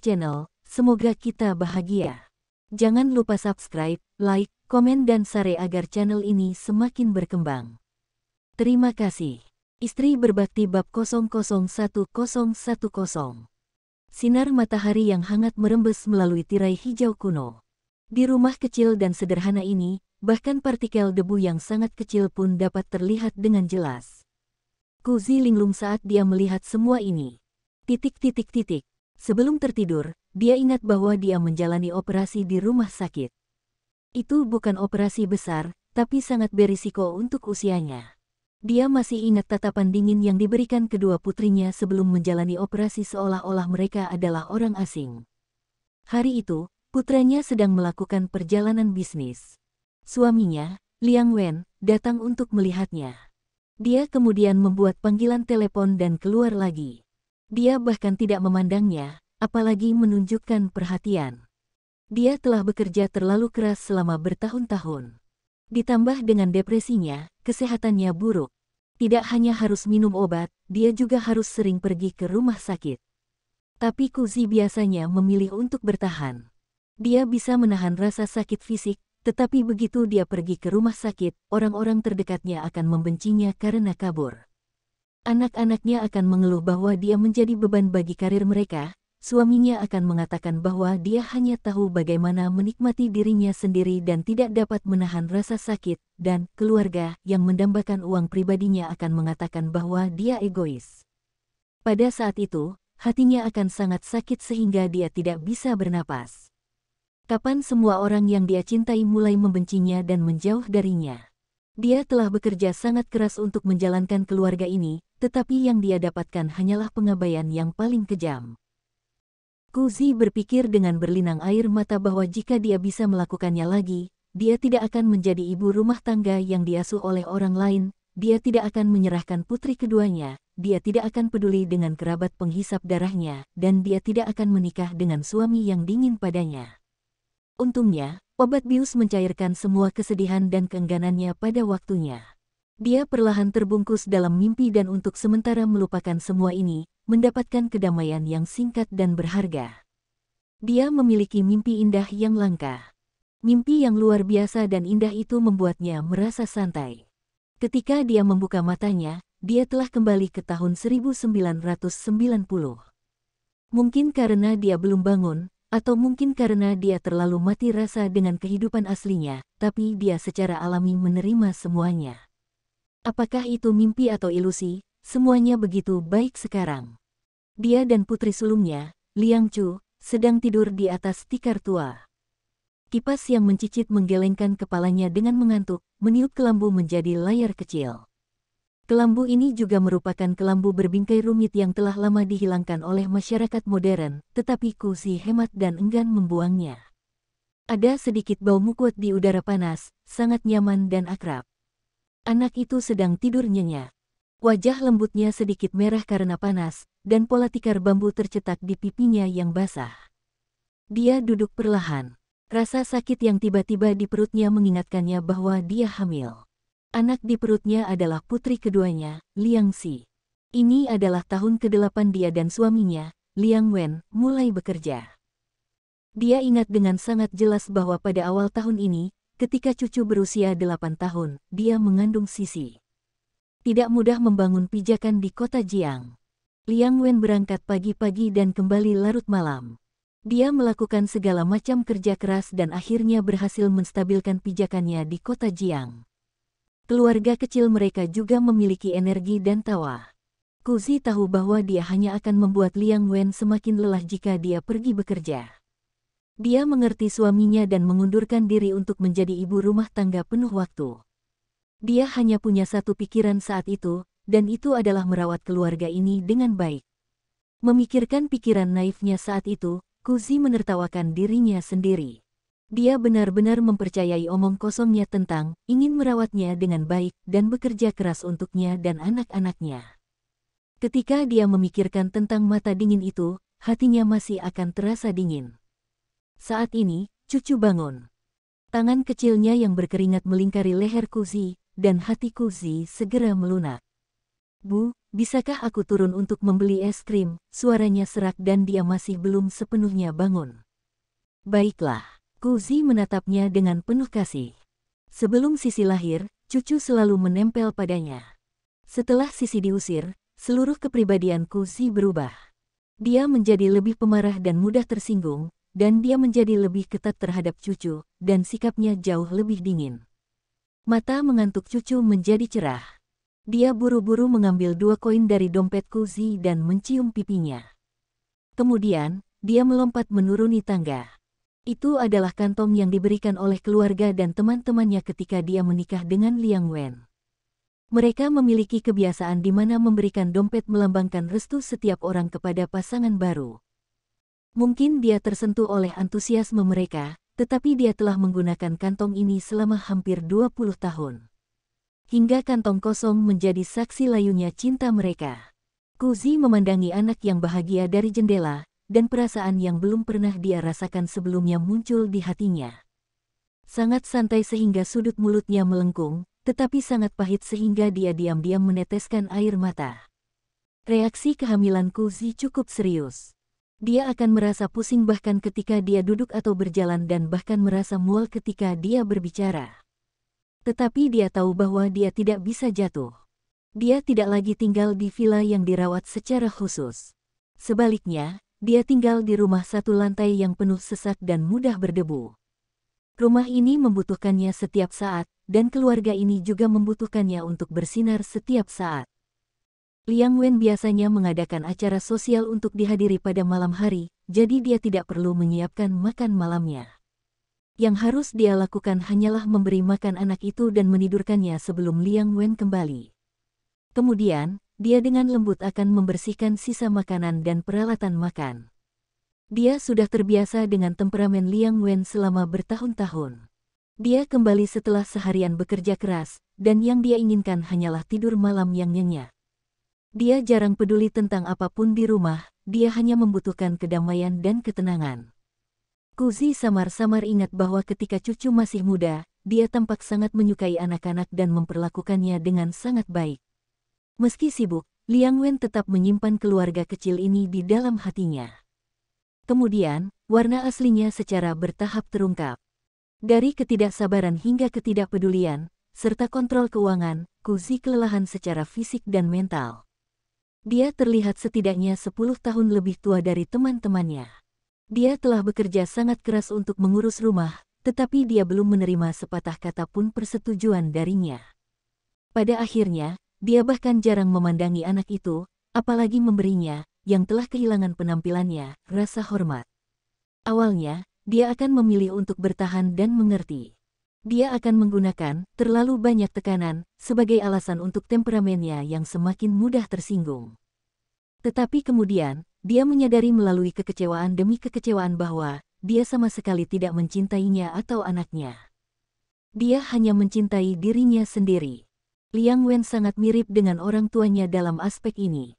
channel, semoga kita bahagia. Jangan lupa subscribe, like, komen dan share agar channel ini semakin berkembang. Terima kasih. Istri berbakti bab 001010. Sinar matahari yang hangat merembes melalui tirai hijau kuno. Di rumah kecil dan sederhana ini, bahkan partikel debu yang sangat kecil pun dapat terlihat dengan jelas. Kuzi linglung saat dia melihat semua ini. Sebelum tertidur, dia ingat bahwa dia menjalani operasi di rumah sakit. Itu bukan operasi besar, tapi sangat berisiko untuk usianya. Dia masih ingat tatapan dingin yang diberikan kedua putrinya sebelum menjalani operasi seolah-olah mereka adalah orang asing. Hari itu, putranya sedang melakukan perjalanan bisnis. Suaminya, Liang Wen, datang untuk melihatnya. Dia kemudian membuat panggilan telepon dan keluar lagi. Dia bahkan tidak memandangnya, apalagi menunjukkan perhatian. Dia telah bekerja terlalu keras selama bertahun-tahun. Ditambah dengan depresinya, kesehatannya buruk. Tidak hanya harus minum obat, dia juga harus sering pergi ke rumah sakit. Tapi Kuzi biasanya memilih untuk bertahan. Dia bisa menahan rasa sakit fisik, tetapi begitu dia pergi ke rumah sakit, orang-orang terdekatnya akan membencinya karena kabur. Anak-anaknya akan mengeluh bahwa dia menjadi beban bagi karir mereka. Suaminya akan mengatakan bahwa dia hanya tahu bagaimana menikmati dirinya sendiri dan tidak dapat menahan rasa sakit, dan keluarga yang mendambakan uang pribadinya akan mengatakan bahwa dia egois. Pada saat itu, hatinya akan sangat sakit sehingga dia tidak bisa bernapas. Kapan semua orang yang dia cintai mulai membencinya dan menjauh darinya? Dia telah bekerja sangat keras untuk menjalankan keluarga ini, tetapi yang dia dapatkan hanyalah pengabaian yang paling kejam. Kuzi berpikir dengan berlinang air mata bahwa jika dia bisa melakukannya lagi, dia tidak akan menjadi ibu rumah tangga yang diasuh oleh orang lain, dia tidak akan menyerahkan putri keduanya, dia tidak akan peduli dengan kerabat penghisap darahnya, dan dia tidak akan menikah dengan suami yang dingin padanya. Untungnya, obat bius mencairkan semua kesedihan dan keengganannya pada waktunya. Dia perlahan terbungkus dalam mimpi dan untuk sementara melupakan semua ini, mendapatkan kedamaian yang singkat dan berharga. Dia memiliki mimpi indah yang langka. Mimpi yang luar biasa dan indah itu membuatnya merasa santai. Ketika dia membuka matanya, dia telah kembali ke tahun 1990. Mungkin karena dia belum bangun, atau mungkin karena dia terlalu mati rasa dengan kehidupan aslinya, tapi dia secara alami menerima semuanya. Apakah itu mimpi atau ilusi, semuanya begitu baik sekarang. Dia dan putri sulungnya, Liang Chu, sedang tidur di atas tikar tua. Kipas yang mencicit menggelengkan kepalanya dengan mengantuk, meniup kelambu menjadi layar kecil. Kelambu ini juga merupakan kelambu berbingkai rumit yang telah lama dihilangkan oleh masyarakat modern, tetapi Kuzi hemat dan enggan membuangnya. Ada sedikit bau mukut di udara panas, sangat nyaman dan akrab. Anak itu sedang tidur nyenyak. Wajah lembutnya sedikit merah karena panas, dan pola tikar bambu tercetak di pipinya yang basah. Dia duduk perlahan. Rasa sakit yang tiba-tiba di perutnya mengingatkannya bahwa dia hamil. Anak di perutnya adalah putri keduanya, Liang Xi. Ini adalah tahun ke-8 dia dan suaminya, Liang Wen, mulai bekerja. Dia ingat dengan sangat jelas bahwa pada awal tahun ini, ketika cucu berusia 8 tahun, dia mengandung Sisi. Tidak mudah membangun pijakan di kota Jiang. Liang Wen berangkat pagi-pagi dan kembali larut malam. Dia melakukan segala macam kerja keras dan akhirnya berhasil menstabilkan pijakannya di kota Jiang. Keluarga kecil mereka juga memiliki energi dan tawa. Kuzi tahu bahwa dia hanya akan membuat Liang Wen semakin lelah jika dia pergi bekerja. Dia mengerti suaminya dan mengundurkan diri untuk menjadi ibu rumah tangga penuh waktu. Dia hanya punya satu pikiran saat itu, dan itu adalah merawat keluarga ini dengan baik. Memikirkan pikiran naifnya saat itu, Kuzi menertawakan dirinya sendiri. Dia benar-benar mempercayai omong kosongnya tentang ingin merawatnya dengan baik dan bekerja keras untuknya dan anak-anaknya. Ketika dia memikirkan tentang mata dingin itu, hatinya masih akan terasa dingin. Saat ini, cucu bangun. Tangan kecilnya yang berkeringat melingkari leher Kuzi, dan hati Kuzi segera melunak. Bu, bisakah aku turun untuk membeli es krim? Suaranya serak dan dia masih belum sepenuhnya bangun. Baiklah, Kuzi menatapnya dengan penuh kasih. Sebelum Sisi lahir, cucu selalu menempel padanya. Setelah Sisi diusir, seluruh kepribadian Kuzi berubah. Dia menjadi lebih pemarah dan mudah tersinggung, dan dia menjadi lebih ketat terhadap cucu, dan sikapnya jauh lebih dingin. Mata mengantuk cucu menjadi cerah. Dia buru-buru mengambil 2 koin dari dompet Kuzi dan mencium pipinya. Kemudian, dia melompat menuruni tangga. Itu adalah kantong yang diberikan oleh keluarga dan teman-temannya ketika dia menikah dengan Liang Wen. Mereka memiliki kebiasaan di mana memberikan dompet melambangkan restu setiap orang kepada pasangan baru. Mungkin dia tersentuh oleh antusiasme mereka, tetapi dia telah menggunakan kantong ini selama hampir 20 tahun. Hingga kantong kosong menjadi saksi layunya cinta mereka. Kuzi memandangi anak yang bahagia dari jendela, dan perasaan yang belum pernah dia rasakan sebelumnya muncul di hatinya. Sangat santai sehingga sudut mulutnya melengkung, tetapi sangat pahit sehingga dia diam-diam meneteskan air mata. Reaksi kehamilan Kuzi cukup serius. Dia akan merasa pusing bahkan ketika dia duduk atau berjalan dan bahkan merasa mual ketika dia berbicara. Tetapi dia tahu bahwa dia tidak bisa jatuh. Dia tidak lagi tinggal di villa yang dirawat secara khusus. Sebaliknya, dia tinggal di rumah 1 lantai yang penuh sesak dan mudah berdebu. Rumah ini membutuhkannya setiap saat, dan keluarga ini juga membutuhkannya untuk bersinar setiap saat. Liang Wen biasanya mengadakan acara sosial untuk dihadiri pada malam hari, jadi dia tidak perlu menyiapkan makan malamnya. Yang harus dia lakukan hanyalah memberi makan anak itu dan menidurkannya sebelum Liang Wen kembali. Kemudian, dia dengan lembut akan membersihkan sisa makanan dan peralatan makan. Dia sudah terbiasa dengan temperamen Liang Wen selama bertahun-tahun. Dia kembali setelah seharian bekerja keras, dan yang dia inginkan hanyalah tidur malam yang nyenyak. Dia jarang peduli tentang apapun di rumah, dia hanya membutuhkan kedamaian dan ketenangan. Kuzi samar-samar ingat bahwa ketika cucu masih muda, dia tampak sangat menyukai anak-anak dan memperlakukannya dengan sangat baik. Meski sibuk, Liang Wen tetap menyimpan keluarga kecil ini di dalam hatinya. Kemudian, warna aslinya secara bertahap terungkap. Dari ketidaksabaran hingga ketidakpedulian, serta kontrol keuangan, Kuzi kelelahan secara fisik dan mental. Dia terlihat setidaknya 10 tahun lebih tua dari teman-temannya. Dia telah bekerja sangat keras untuk mengurus rumah, tetapi dia belum menerima sepatah kata pun persetujuan darinya. Pada akhirnya, dia bahkan jarang memandangi anak itu, apalagi memberinya, yang telah kehilangan penampilannya, rasa hormat. Awalnya, dia akan memilih untuk bertahan dan mengerti. Dia akan menggunakan terlalu banyak tekanan sebagai alasan untuk temperamennya yang semakin mudah tersinggung. Tetapi kemudian, dia menyadari melalui kekecewaan demi kekecewaan bahwa dia sama sekali tidak mencintainya atau anaknya. Dia hanya mencintai dirinya sendiri. Liang Wen sangat mirip dengan orang tuanya dalam aspek ini.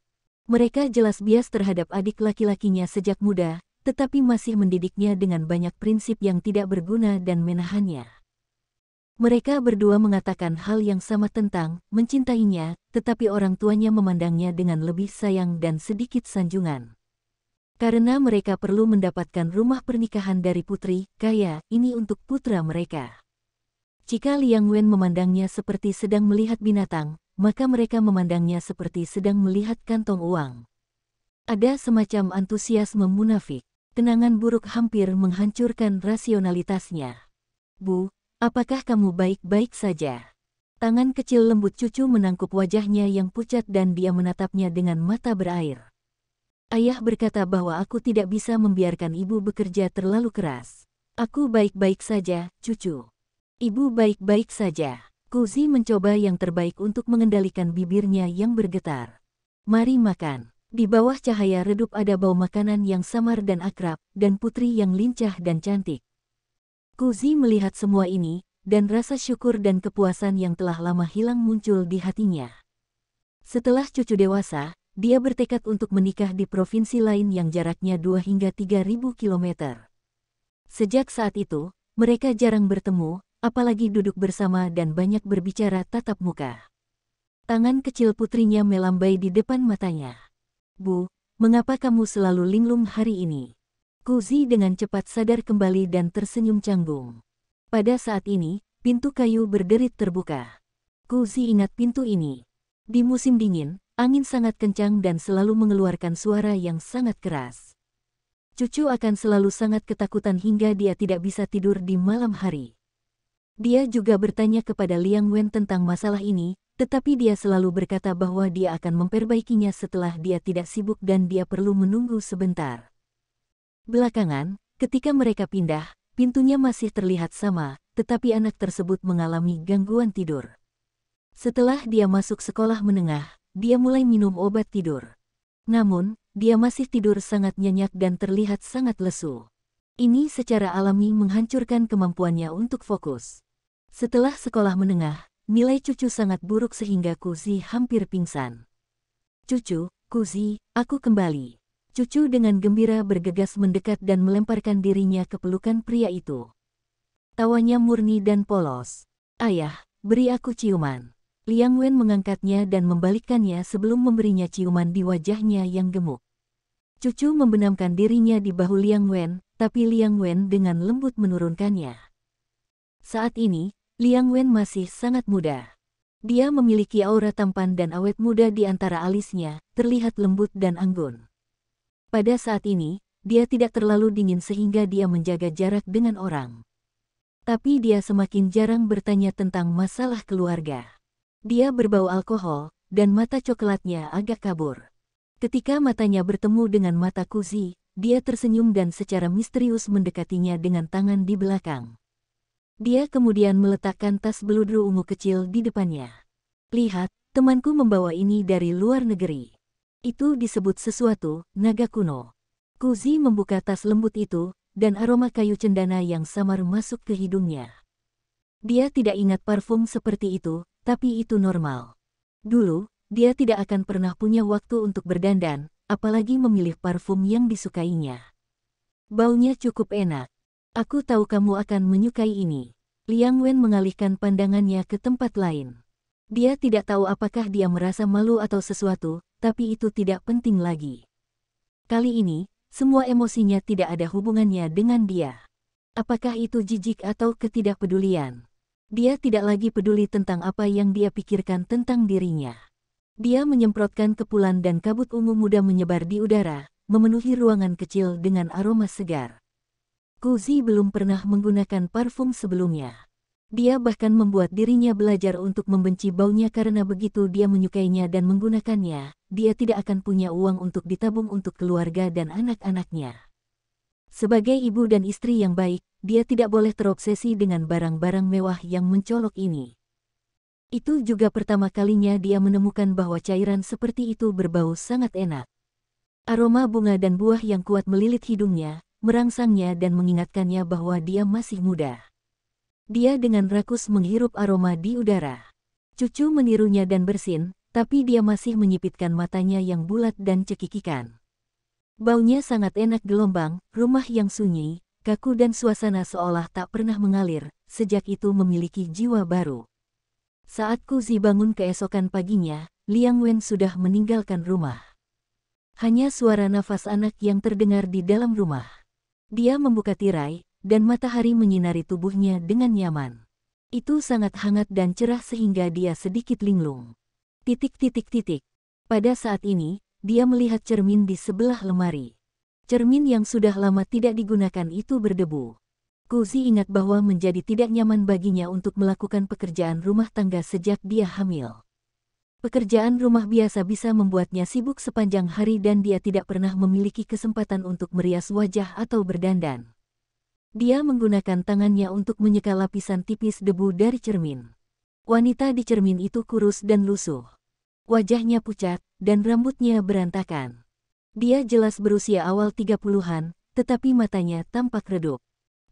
Mereka jelas bias terhadap adik laki-lakinya sejak muda, tetapi masih mendidiknya dengan banyak prinsip yang tidak berguna dan menahannya. Mereka berdua mengatakan hal yang sama tentang mencintainya, tetapi orang tuanya memandangnya dengan lebih sayang dan sedikit sanjungan. Karena mereka perlu mendapatkan rumah pernikahan dari putri kaya ini untuk putra mereka. Jika Liang Wen memandangnya seperti sedang melihat binatang, maka mereka memandangnya seperti sedang melihat kantong uang. Ada semacam antusiasme munafik. Kenangan buruk hampir menghancurkan rasionalitasnya. Bu, apakah kamu baik-baik saja? Tangan kecil lembut cucu menangkup wajahnya yang pucat dan dia menatapnya dengan mata berair. Ayah berkata bahwa aku tidak bisa membiarkan ibu bekerja terlalu keras. Aku baik-baik saja, cucu. Ibu baik-baik saja. Kuzi mencoba yang terbaik untuk mengendalikan bibirnya yang bergetar. Mari makan. Di bawah cahaya redup ada bau makanan yang samar dan akrab, dan putri yang lincah dan cantik. Kuzi melihat semua ini, dan rasa syukur dan kepuasan yang telah lama hilang muncul di hatinya. Setelah cucu dewasa, dia bertekad untuk menikah di provinsi lain yang jaraknya 2 hingga 3.000 kilometer. Sejak saat itu, mereka jarang bertemu, apalagi duduk bersama dan banyak berbicara tatap muka. Tangan kecil putrinya melambai di depan matanya. Bu, mengapa kamu selalu linglung hari ini? Kuzi dengan cepat sadar kembali dan tersenyum canggung. Pada saat ini, pintu kayu berderit terbuka. Kuzi ingat pintu ini. Di musim dingin, angin sangat kencang dan selalu mengeluarkan suara yang sangat keras. Cucu akan selalu sangat ketakutan hingga dia tidak bisa tidur di malam hari. Dia juga bertanya kepada Liang Wen tentang masalah ini, tetapi dia selalu berkata bahwa dia akan memperbaikinya setelah dia tidak sibuk dan dia perlu menunggu sebentar. Belakangan, ketika mereka pindah, pintunya masih terlihat sama, tetapi anak tersebut mengalami gangguan tidur. Setelah dia masuk sekolah menengah, dia mulai minum obat tidur. Namun, dia masih tidur sangat nyenyak dan terlihat sangat lesu. Ini secara alami menghancurkan kemampuannya untuk fokus. Setelah sekolah menengah, nilai cucu sangat buruk sehingga Kuzi hampir pingsan. Cucu, Kuzi, aku kembali. Cucu dengan gembira bergegas mendekat dan melemparkan dirinya ke pelukan pria itu. Tawanya murni dan polos. Ayah, beri aku ciuman. Liang Wen mengangkatnya dan membalikkannya sebelum memberinya ciuman di wajahnya yang gemuk. Cucu membenamkan dirinya di bahu Liang Wen, tapi Liang Wen dengan lembut menurunkannya. Saat ini, Liang Wen masih sangat muda. Dia memiliki aura tampan dan awet muda di antara alisnya, terlihat lembut dan anggun. Pada saat ini, dia tidak terlalu dingin sehingga dia menjaga jarak dengan orang. Tapi dia semakin jarang bertanya tentang masalah keluarga. Dia berbau alkohol, dan mata coklatnya agak kabur. Ketika matanya bertemu dengan mata Kuzi, dia tersenyum dan secara misterius mendekatinya dengan tangan di belakang. Dia kemudian meletakkan tas beludru ungu kecil di depannya. Lihat, temanku membawa ini dari luar negeri. Itu disebut sesuatu, naga kuno. Kuzi membuka tas lembut itu, dan aroma kayu cendana yang samar masuk ke hidungnya. Dia tidak ingat parfum seperti itu, tapi itu normal. Dulu, dia tidak akan pernah punya waktu untuk berdandan, apalagi memilih parfum yang disukainya. Baunya cukup enak. Aku tahu kamu akan menyukai ini. Liang Wen mengalihkan pandangannya ke tempat lain. Dia tidak tahu apakah dia merasa malu atau sesuatu, tapi itu tidak penting lagi. Kali ini, semua emosinya tidak ada hubungannya dengan dia. Apakah itu jijik atau ketidakpedulian? Dia tidak lagi peduli tentang apa yang dia pikirkan tentang dirinya. Dia menyemprotkan kepulan dan kabut ungu muda menyebar di udara, memenuhi ruangan kecil dengan aroma segar. Kuzi belum pernah menggunakan parfum sebelumnya. Dia bahkan membuat dirinya belajar untuk membenci baunya karena begitu dia menyukainya dan menggunakannya, dia tidak akan punya uang untuk ditabung untuk keluarga dan anak-anaknya. Sebagai ibu dan istri yang baik, dia tidak boleh terobsesi dengan barang-barang mewah yang mencolok ini. Itu juga pertama kalinya dia menemukan bahwa cairan seperti itu berbau sangat enak. Aroma bunga dan buah yang kuat melilit hidungnya, merangsangnya dan mengingatkannya bahwa dia masih muda. Dia dengan rakus menghirup aroma di udara. Cucu menirunya dan bersin, tapi dia masih menyipitkan matanya yang bulat dan cekikikan. Baunya sangat enak gelombang, rumah yang sunyi, kaku dan suasana seolah tak pernah mengalir, sejak itu memiliki jiwa baru. Saat Kuzi bangun keesokan paginya, Liang Wen sudah meninggalkan rumah. Hanya suara nafas anak yang terdengar di dalam rumah. Dia membuka tirai, dan matahari menyinari tubuhnya dengan nyaman. Itu sangat hangat dan cerah sehingga dia sedikit linglung. Pada saat ini, dia melihat cermin di sebelah lemari. Cermin yang sudah lama tidak digunakan itu berdebu. Kuzi ingat bahwa menjadi tidak nyaman baginya untuk melakukan pekerjaan rumah tangga sejak dia hamil. Pekerjaan rumah biasa bisa membuatnya sibuk sepanjang hari dan dia tidak pernah memiliki kesempatan untuk merias wajah atau berdandan. Dia menggunakan tangannya untuk menyeka lapisan tipis debu dari cermin. Wanita di cermin itu kurus dan lusuh. Wajahnya pucat, dan rambutnya berantakan. Dia jelas berusia awal 30-an, tetapi matanya tampak redup.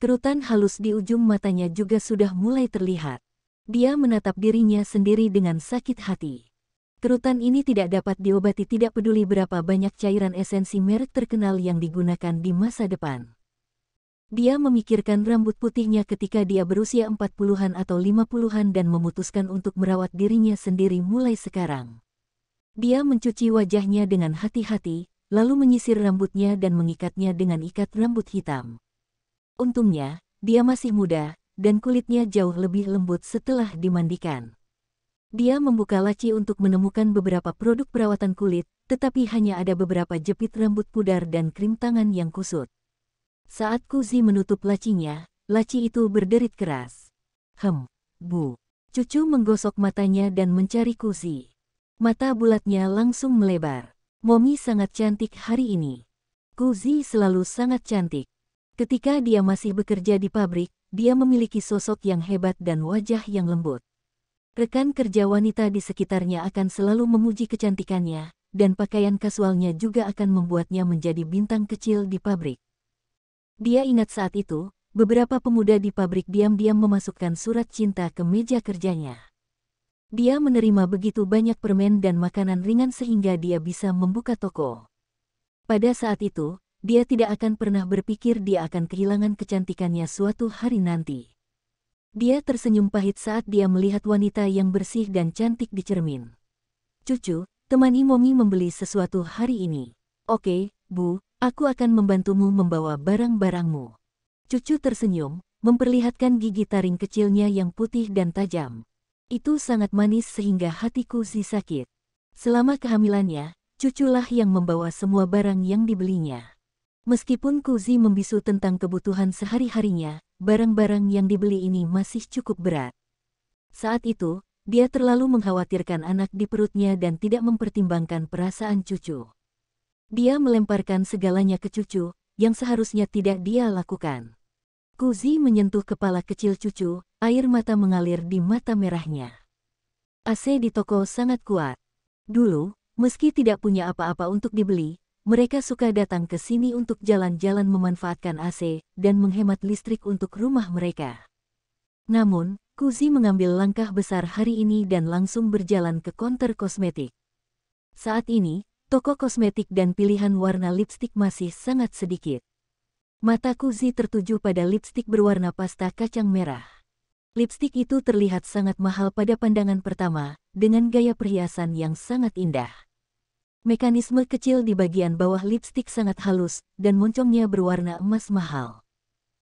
Kerutan halus di ujung matanya juga sudah mulai terlihat. Dia menatap dirinya sendiri dengan sakit hati. Kerutan ini tidak dapat diobati tidak peduli berapa banyak cairan esensi merek terkenal yang digunakan di masa depan. Dia memikirkan rambut putihnya ketika dia berusia 40-an atau 50-an dan memutuskan untuk merawat dirinya sendiri mulai sekarang. Dia mencuci wajahnya dengan hati-hati, lalu menyisir rambutnya dan mengikatnya dengan ikat rambut hitam. Untungnya, dia masih muda, dan kulitnya jauh lebih lembut setelah dimandikan. Dia membuka laci untuk menemukan beberapa produk perawatan kulit, tetapi hanya ada beberapa jepit rambut pudar dan krim tangan yang kusut. Saat Kuzi menutup lacinya, laci itu berderit keras. Bu. Cucu menggosok matanya dan mencari Kuzi. Mata bulatnya langsung melebar. Momi sangat cantik hari ini. Kuzi selalu sangat cantik. Ketika dia masih bekerja di pabrik, dia memiliki sosok yang hebat dan wajah yang lembut. Rekan kerja wanita di sekitarnya akan selalu memuji kecantikannya, dan pakaian kasualnya juga akan membuatnya menjadi bintang kecil di pabrik. Dia ingat saat itu, beberapa pemuda di pabrik diam-diam memasukkan surat cinta ke meja kerjanya. Dia menerima begitu banyak permen dan makanan ringan sehingga dia bisa membuka toko. Pada saat itu, dia tidak akan pernah berpikir dia akan kehilangan kecantikannya suatu hari nanti. Dia tersenyum pahit saat dia melihat wanita yang bersih dan cantik di cermin. Cucu, temani Momi membeli sesuatu hari ini. Oke, Bu. Aku akan membantumu membawa barang-barangmu. Cucu tersenyum, memperlihatkan gigi taring kecilnya yang putih dan tajam. Itu sangat manis sehingga hatiku sakit. Selama kehamilannya, cuculah yang membawa semua barang yang dibelinya. Meskipun Kuzi membisu tentang kebutuhan sehari-harinya, barang-barang yang dibeli ini masih cukup berat. Saat itu, dia terlalu mengkhawatirkan anak di perutnya dan tidak mempertimbangkan perasaan cucu. Dia melemparkan segalanya ke cucu, yang seharusnya tidak dia lakukan. Kuzi menyentuh kepala kecil cucu, air mata mengalir di mata merahnya. AC di toko sangat kuat. Dulu, meski tidak punya apa-apa untuk dibeli, mereka suka datang ke sini untuk jalan-jalan memanfaatkan AC dan menghemat listrik untuk rumah mereka. Namun, Kuzi mengambil langkah besar hari ini dan langsung berjalan ke konter kosmetik. Saat ini, toko kosmetik dan pilihan warna lipstik masih sangat sedikit. Mata Kuzi tertuju pada lipstik berwarna pasta kacang merah. Lipstik itu terlihat sangat mahal pada pandangan pertama, dengan gaya perhiasan yang sangat indah. Mekanisme kecil di bagian bawah lipstik sangat halus, dan moncongnya berwarna emas mahal.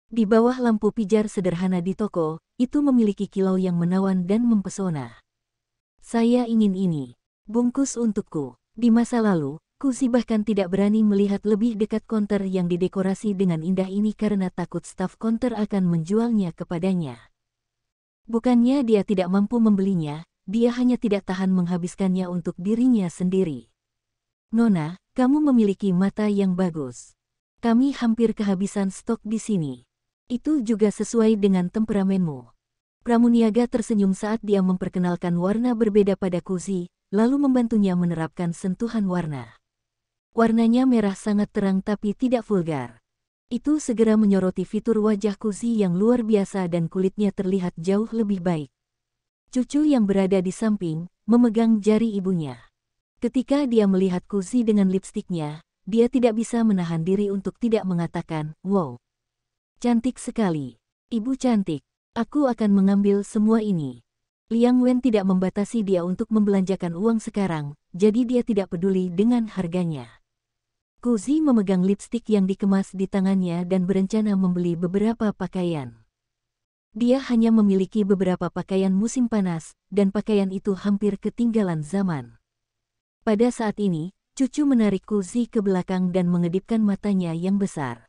Di bawah lampu pijar sederhana di toko, itu memiliki kilau yang menawan dan mempesona. Saya ingin ini. Bungkus untukku. Di masa lalu, Kuzi bahkan tidak berani melihat lebih dekat konter yang didekorasi dengan indah ini karena takut staf konter akan menjualnya kepadanya. Bukannya dia tidak mampu membelinya, dia hanya tidak tahan menghabiskannya untuk dirinya sendiri. Nona, kamu memiliki mata yang bagus. Kami hampir kehabisan stok di sini. Itu juga sesuai dengan temperamenmu. Pramuniaga tersenyum saat dia memperkenalkan warna berbeda pada Kuzi, lalu membantunya menerapkan sentuhan warna. Warnanya merah sangat terang tapi tidak vulgar. Itu segera menyoroti fitur wajah Kuzi yang luar biasa dan kulitnya terlihat jauh lebih baik. Cucu yang berada di samping, memegang jari ibunya. Ketika dia melihat Kuzi dengan lipstiknya, dia tidak bisa menahan diri untuk tidak mengatakan, "Wow, cantik sekali. Ibu cantik, aku akan mengambil semua ini." Liang Wen tidak membatasi dia untuk membelanjakan uang sekarang, jadi dia tidak peduli dengan harganya. Kuzi memegang lipstik yang dikemas di tangannya dan berencana membeli beberapa pakaian. Dia hanya memiliki beberapa pakaian musim panas, dan pakaian itu hampir ketinggalan zaman. Pada saat ini, cucu menarik Kuzi ke belakang dan mengedipkan matanya yang besar.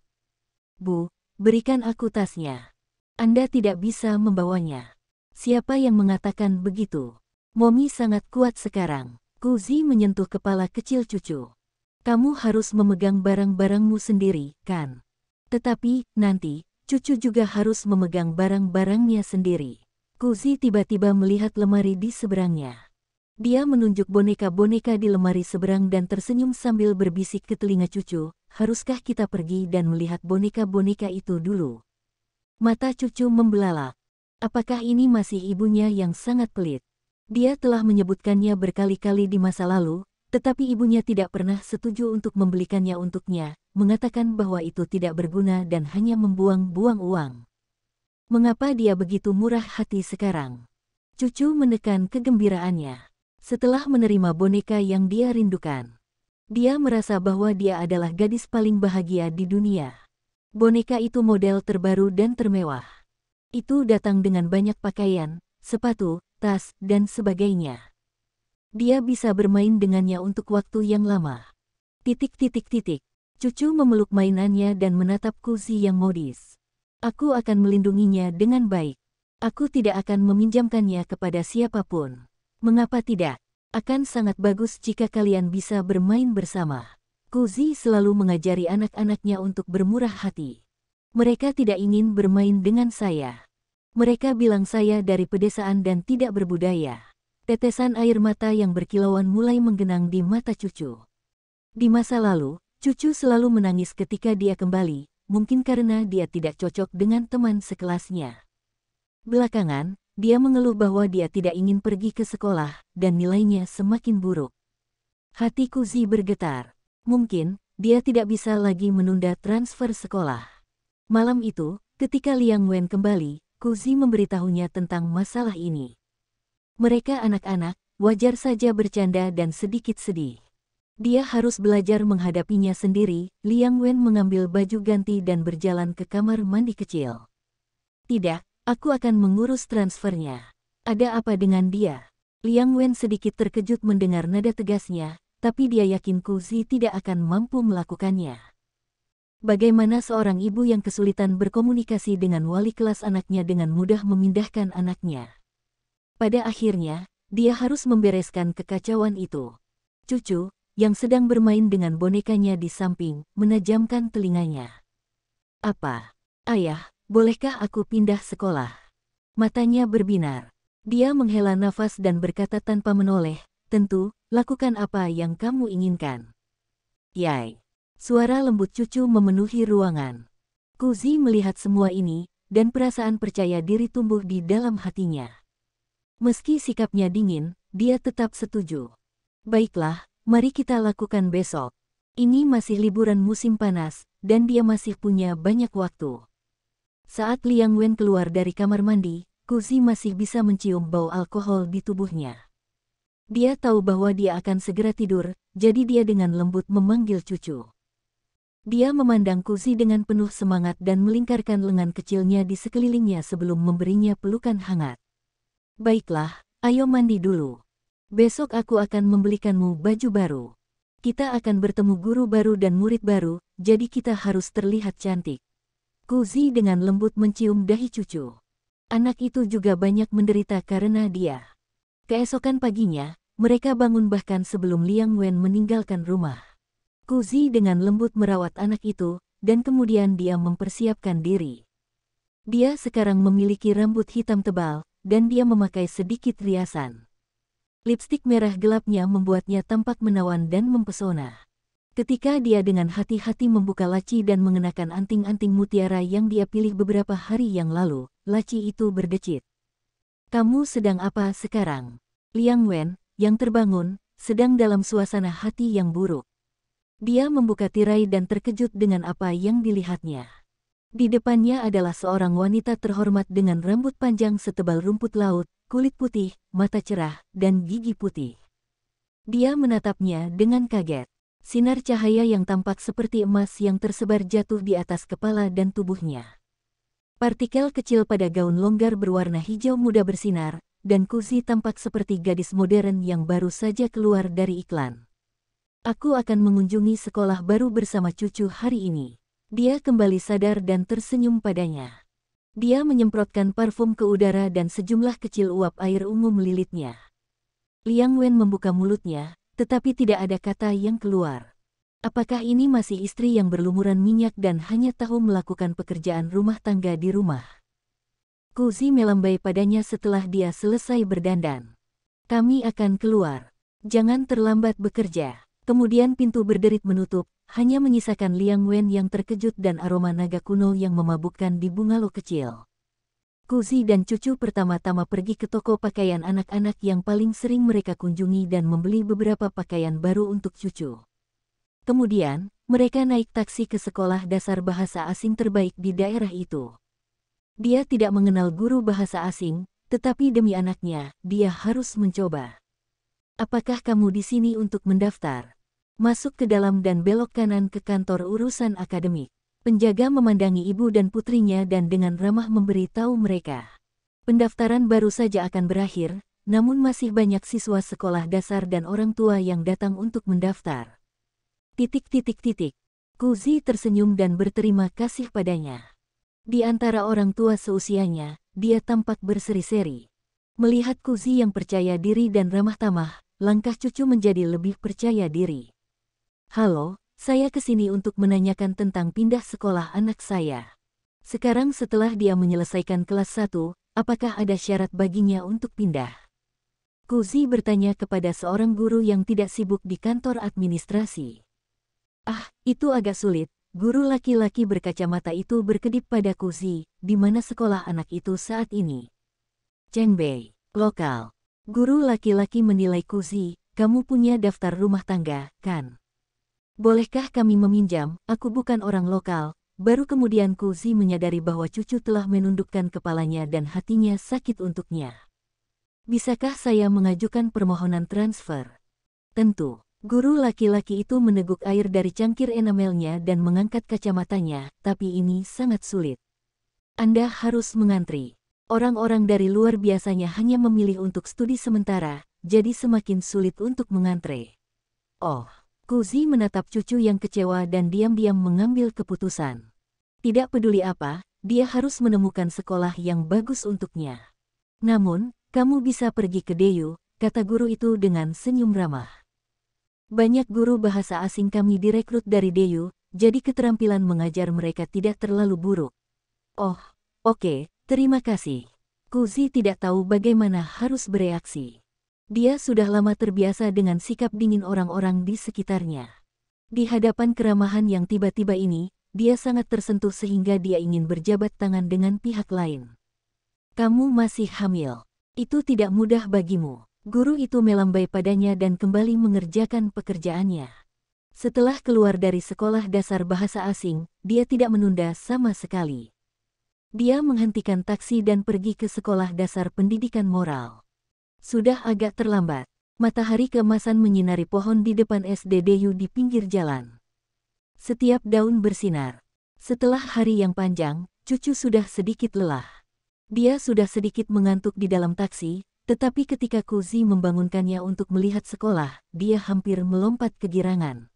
"Bu, berikan aku tasnya. Anda tidak bisa membawanya." Siapa yang mengatakan begitu? Momi sangat kuat sekarang. Kuzi menyentuh kepala kecil cucu. Kamu harus memegang barang-barangmu sendiri, kan? Tetapi, nanti, cucu juga harus memegang barang-barangnya sendiri. Kuzi tiba-tiba melihat lemari di seberangnya. Dia menunjuk boneka-boneka di lemari seberang dan tersenyum sambil berbisik ke telinga cucu, "Haruskah kita pergi dan melihat boneka-boneka itu dulu?" Mata cucu membelalak. Apakah ini masih ibunya yang sangat pelit? Dia telah menyebutkannya berkali-kali di masa lalu, Tetapi ibunya tidak pernah setuju untuk membelikannya untuknya, mengatakan bahwa itu tidak berguna dan hanya membuang-buang uang. Mengapa dia begitu murah hati sekarang? Cucu menekan kegembiraannya. Setelah menerima boneka yang dia rindukan, dia merasa bahwa dia adalah gadis paling bahagia di dunia. Boneka itu model terbaru dan termewah. Itu datang dengan banyak pakaian, sepatu, tas, dan sebagainya. Dia bisa bermain dengannya untuk waktu yang lama. Cucu memeluk mainannya dan menatap Kuzi yang modis. Aku akan melindunginya dengan baik. Aku tidak akan meminjamkannya kepada siapapun. Mengapa tidak? Akan sangat bagus jika kalian bisa bermain bersama. Kuzi selalu mengajari anak-anaknya untuk bermurah hati. Mereka tidak ingin bermain dengan saya. Mereka bilang saya dari pedesaan dan tidak berbudaya. Tetesan air mata yang berkilauan mulai menggenang di mata cucu. Di masa lalu, cucu selalu menangis ketika dia kembali, mungkin karena dia tidak cocok dengan teman sekelasnya. Belakangan, dia mengeluh bahwa dia tidak ingin pergi ke sekolah, dan nilainya semakin buruk. Hati Kuzi bergetar. Mungkin, dia tidak bisa lagi menunda transfer sekolah. Malam itu, ketika Liang Wen kembali, Kuzi memberitahunya tentang masalah ini. Mereka anak-anak, wajar saja bercanda dan sedikit sedih. Dia harus belajar menghadapinya sendiri. Liang Wen mengambil baju ganti dan berjalan ke kamar mandi kecil. Tidak, aku akan mengurus transfernya. Ada apa dengan dia? Liang Wen sedikit terkejut mendengar nada tegasnya, tapi dia yakin Kuzi tidak akan mampu melakukannya. Bagaimana seorang ibu yang kesulitan berkomunikasi dengan wali kelas anaknya dengan mudah memindahkan anaknya? Pada akhirnya, dia harus membereskan kekacauan itu. Cucu, yang sedang bermain dengan bonekanya di samping, menajamkan telinganya. Apa? Ayah, bolehkah aku pindah sekolah? Matanya berbinar. Dia menghela nafas dan berkata tanpa menoleh, tentu, lakukan apa yang kamu inginkan. Yai. Suara lembut cucu memenuhi ruangan. Kuzi melihat semua ini, dan perasaan percaya diri tumbuh di dalam hatinya. Meski sikapnya dingin, dia tetap setuju. Baiklah, mari kita lakukan besok. Ini masih liburan musim panas, dan dia masih punya banyak waktu. Saat Liang Wen keluar dari kamar mandi, Kuzi masih bisa mencium bau alkohol di tubuhnya. Dia tahu bahwa dia akan segera tidur, jadi dia dengan lembut memanggil cucu. Dia memandang Kuzi dengan penuh semangat dan melingkarkan lengan kecilnya di sekelilingnya sebelum memberinya pelukan hangat. Baiklah, ayo mandi dulu. Besok aku akan membelikanmu baju baru. Kita akan bertemu guru baru dan murid baru, jadi kita harus terlihat cantik. Kuzi dengan lembut mencium dahi cucu. Anak itu juga banyak menderita karena dia. Keesokan paginya, mereka bangun bahkan sebelum Liang Wen meninggalkan rumah. Kuzi dengan lembut merawat anak itu, dan kemudian dia mempersiapkan diri. Dia sekarang memiliki rambut hitam tebal, dan dia memakai sedikit riasan. Lipstik merah gelapnya membuatnya tampak menawan dan mempesona. Ketika dia dengan hati-hati membuka laci dan mengenakan anting-anting mutiara yang dia pilih beberapa hari yang lalu, laci itu berdecit. Kamu sedang apa sekarang? Liang Wen, yang terbangun, sedang dalam suasana hati yang buruk. Dia membuka tirai dan terkejut dengan apa yang dilihatnya. Di depannya adalah seorang wanita terhormat dengan rambut panjang setebal rumput laut, kulit putih, mata cerah, dan gigi putih. Dia menatapnya dengan kaget. Sinar cahaya yang tampak seperti emas yang tersebar jatuh di atas kepala dan tubuhnya. Partikel kecil pada gaun longgar berwarna hijau muda bersinar, dan Kuzi tampak seperti gadis modern yang baru saja keluar dari iklan. Aku akan mengunjungi sekolah baru bersama cucu hari ini. Dia kembali sadar dan tersenyum padanya. Dia menyemprotkan parfum ke udara dan sejumlah kecil uap air ungu melilitnya. Liang Wen membuka mulutnya, tetapi tidak ada kata yang keluar. Apakah ini masih istri yang berlumuran minyak dan hanya tahu melakukan pekerjaan rumah tangga di rumah? Kuzi melambai padanya setelah dia selesai berdandan. Kami akan keluar. Jangan terlambat bekerja. Kemudian pintu berderit menutup, hanya menyisakan Liang Wen yang terkejut dan aroma naga kuno yang memabukkan di bungalow kecil. Kuzi dan cucu pertama-tama pergi ke toko pakaian anak-anak yang paling sering mereka kunjungi dan membeli beberapa pakaian baru untuk cucu. Kemudian, mereka naik taksi ke sekolah dasar bahasa asing terbaik di daerah itu. Dia tidak mengenal guru bahasa asing, tetapi demi anaknya, dia harus mencoba. Apakah kamu di sini untuk mendaftar? Masuk ke dalam dan belok kanan ke kantor urusan akademik. Penjaga memandangi ibu dan putrinya dan dengan ramah memberi tahu mereka. Pendaftaran baru saja akan berakhir, namun masih banyak siswa sekolah dasar dan orang tua yang datang untuk mendaftar. Kuzi tersenyum dan berterima kasih padanya. Di antara orang tua seusianya, dia tampak berseri-seri. Melihat Kuzi yang percaya diri dan ramah tamah, langkah cucu menjadi lebih percaya diri. Halo, saya kesini untuk menanyakan tentang pindah sekolah anak saya. Sekarang setelah dia menyelesaikan kelas 1, apakah ada syarat baginya untuk pindah? Kuzi bertanya kepada seorang guru yang tidak sibuk di kantor administrasi. Itu agak sulit. Guru laki-laki berkacamata itu berkedip pada Kuzi, di mana sekolah anak itu saat ini. Chengbei, lokal. Guru laki-laki menilai Kuzi, kamu punya daftar rumah tangga, kan? Bolehkah kami meminjam? Aku bukan orang lokal. Baru kemudian Kuzi menyadari bahwa cucu telah menundukkan kepalanya dan hatinya sakit untuknya. Bisakah saya mengajukan permohonan transfer? Tentu. Guru laki-laki itu meneguk air dari cangkir enamelnya dan mengangkat kacamatanya, tapi ini sangat sulit. Anda harus mengantri. Orang-orang dari luar biasanya hanya memilih untuk studi sementara, jadi semakin sulit untuk mengantre. Oh. Kuzi menatap cucu yang kecewa dan diam-diam mengambil keputusan. Tidak peduli apa, dia harus menemukan sekolah yang bagus untuknya. Namun, kamu bisa pergi ke Dayu, kata guru itu dengan senyum ramah. Banyak guru bahasa asing kami direkrut dari Dayu, jadi keterampilan mengajar mereka tidak terlalu buruk. Oh, oke, terima kasih. Kuzi tidak tahu bagaimana harus bereaksi. Dia sudah lama terbiasa dengan sikap dingin orang-orang di sekitarnya. Di hadapan keramahan yang tiba-tiba ini, dia sangat tersentuh sehingga dia ingin berjabat tangan dengan pihak lain. Kamu masih hamil. Itu tidak mudah bagimu. Guru itu melambai padanya dan kembali mengerjakan pekerjaannya. Setelah keluar dari sekolah dasar bahasa asing, dia tidak menunda sama sekali. Dia menghentikan taksi dan pergi ke sekolah dasar pendidikan moral. Sudah agak terlambat. Matahari keemasan menyinari pohon di depan SD Dayu di pinggir jalan. Setiap daun bersinar. Setelah hari yang panjang, cucu sudah sedikit lelah. Dia sudah sedikit mengantuk di dalam taksi, tetapi ketika Kuzi membangunkannya untuk melihat sekolah, dia hampir melompat kegirangan.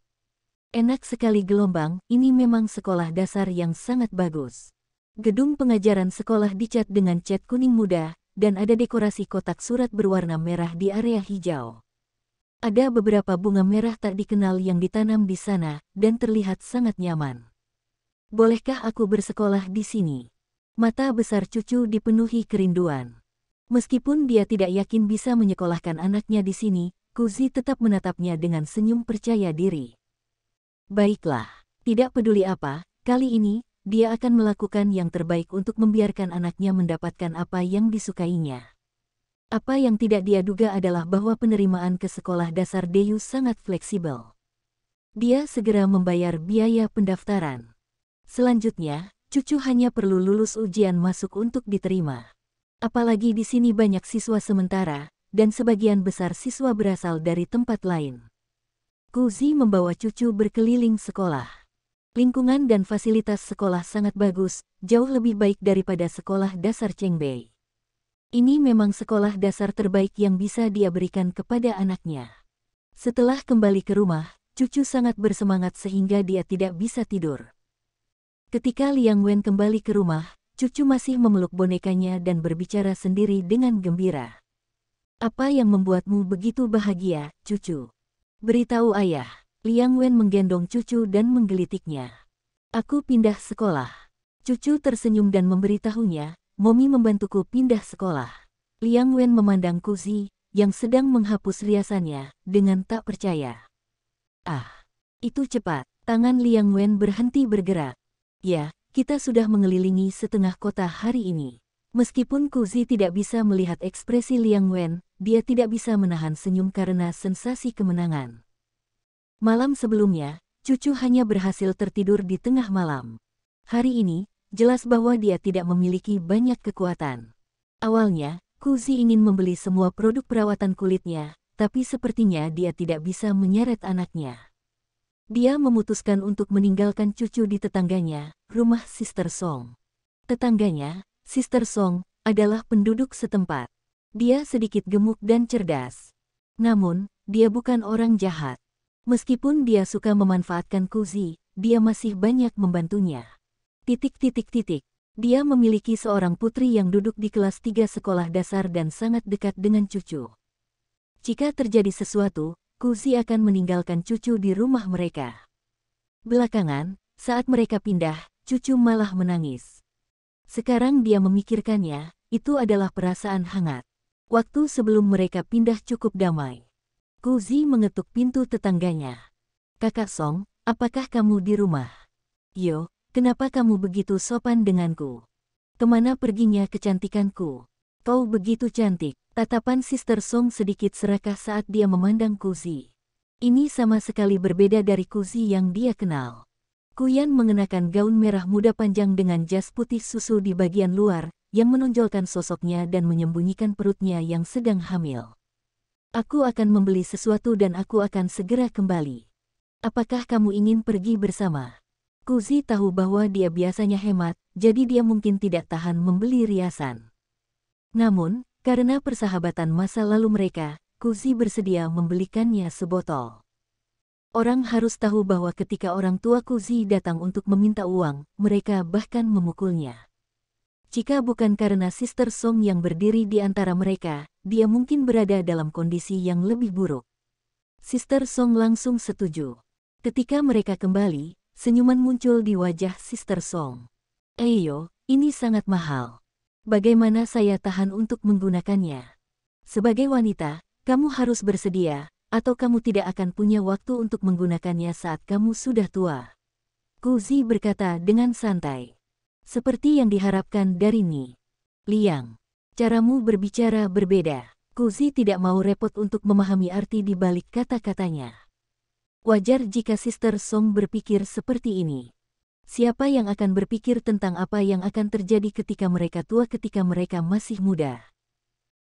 Enak sekali gelombang, ini memang sekolah dasar yang sangat bagus. Gedung pengajaran sekolah dicat dengan cat kuning muda, dan ada dekorasi kotak surat berwarna merah di area hijau. Ada beberapa bunga merah tak dikenal yang ditanam di sana, dan terlihat sangat nyaman. Bolehkah aku bersekolah di sini? Mata besar cucu dipenuhi kerinduan. Meskipun dia tidak yakin bisa menyekolahkan anaknya di sini, Kuzi tetap menatapnya dengan senyum percaya diri. Baiklah, tidak peduli apa, kali ini, dia akan melakukan yang terbaik untuk membiarkan anaknya mendapatkan apa yang disukainya. Apa yang tidak dia duga adalah bahwa penerimaan ke sekolah dasar Dayu sangat fleksibel. Dia segera membayar biaya pendaftaran. Selanjutnya, cucu hanya perlu lulus ujian masuk untuk diterima. Apalagi di sini banyak siswa sementara, dan sebagian besar siswa berasal dari tempat lain. Kuzi membawa cucu berkeliling sekolah. Lingkungan dan fasilitas sekolah sangat bagus, jauh lebih baik daripada sekolah dasar Chengbei. Ini memang sekolah dasar terbaik yang bisa dia berikan kepada anaknya. Setelah kembali ke rumah, cucu sangat bersemangat sehingga dia tidak bisa tidur. Ketika Liang Wen kembali ke rumah, cucu masih memeluk bonekanya dan berbicara sendiri dengan gembira. Apa yang membuatmu begitu bahagia, cucu? Beritahu ayah. Liang Wen menggendong cucu dan menggelitiknya. Aku pindah sekolah. Cucu tersenyum dan memberitahunya, Momi membantuku pindah sekolah. Liang Wen memandang Kuzi, yang sedang menghapus riasannya, dengan tak percaya. Itu cepat. Tangan Liang Wen berhenti bergerak. Ya, kita sudah mengelilingi setengah kota hari ini. Meskipun Kuzi tidak bisa melihat ekspresi Liang Wen, dia tidak bisa menahan senyum karena sensasi kemenangan. Malam sebelumnya, Cucu hanya berhasil tertidur di tengah malam. Hari ini, jelas bahwa dia tidak memiliki banyak kekuatan. Awalnya, Kuzi ingin membeli semua produk perawatan kulitnya, tapi sepertinya dia tidak bisa menyeret anaknya. Dia memutuskan untuk meninggalkan Cucu di tetangganya, rumah Sister Song. Tetangganya, Sister Song, adalah penduduk setempat. Dia sedikit gemuk dan cerdas. Namun, dia bukan orang jahat. Meskipun dia suka memanfaatkan Kuzi, dia masih banyak membantunya. Dia memiliki seorang putri yang duduk di kelas 3 sekolah dasar dan sangat dekat dengan Cucu. Jika terjadi sesuatu, Kuzi akan meninggalkan Cucu di rumah mereka. Belakangan, saat mereka pindah, Cucu malah menangis. Sekarang dia memikirkannya, itu adalah perasaan hangat. Waktu sebelum mereka pindah cukup damai. Kuzi mengetuk pintu tetangganya. "Kakak Song, apakah kamu di rumah?" "Yo, kenapa kamu begitu sopan denganku? Kemana perginya kecantikanku? Kau begitu cantik." Tatapan Sister Song sedikit serakah saat dia memandang Kuzi. Ini sama sekali berbeda dari Kuzi yang dia kenal. Kuyan mengenakan gaun merah muda panjang dengan jas putih susu di bagian luar, yang menonjolkan sosoknya dan menyembunyikan perutnya yang sedang hamil. "Aku akan membeli sesuatu dan aku akan segera kembali. Apakah kamu ingin pergi bersama?" Kuzi tahu bahwa dia biasanya hemat, jadi dia mungkin tidak tahan membeli riasan. Namun, karena persahabatan masa lalu mereka, Kuzi bersedia membelikannya sebotol. Orang harus tahu bahwa ketika orang tua Kuzi datang untuk meminta uang, mereka bahkan memukulnya. Jika bukan karena Sister Song yang berdiri di antara mereka, dia mungkin berada dalam kondisi yang lebih buruk. Sister Song langsung setuju. Ketika mereka kembali, senyuman muncul di wajah Sister Song. "Eyo, ini sangat mahal. Bagaimana saya tahan untuk menggunakannya? Sebagai wanita, kamu harus bersedia, atau kamu tidak akan punya waktu untuk menggunakannya saat kamu sudah tua." Kuzi berkata dengan santai. "Seperti yang diharapkan dari Ni Liang. Caramu berbicara berbeda." Kuzi tidak mau repot untuk memahami arti di balik kata-katanya. Wajar jika Sister Song berpikir seperti ini. Siapa yang akan berpikir tentang apa yang akan terjadi ketika mereka tua ketika mereka masih muda?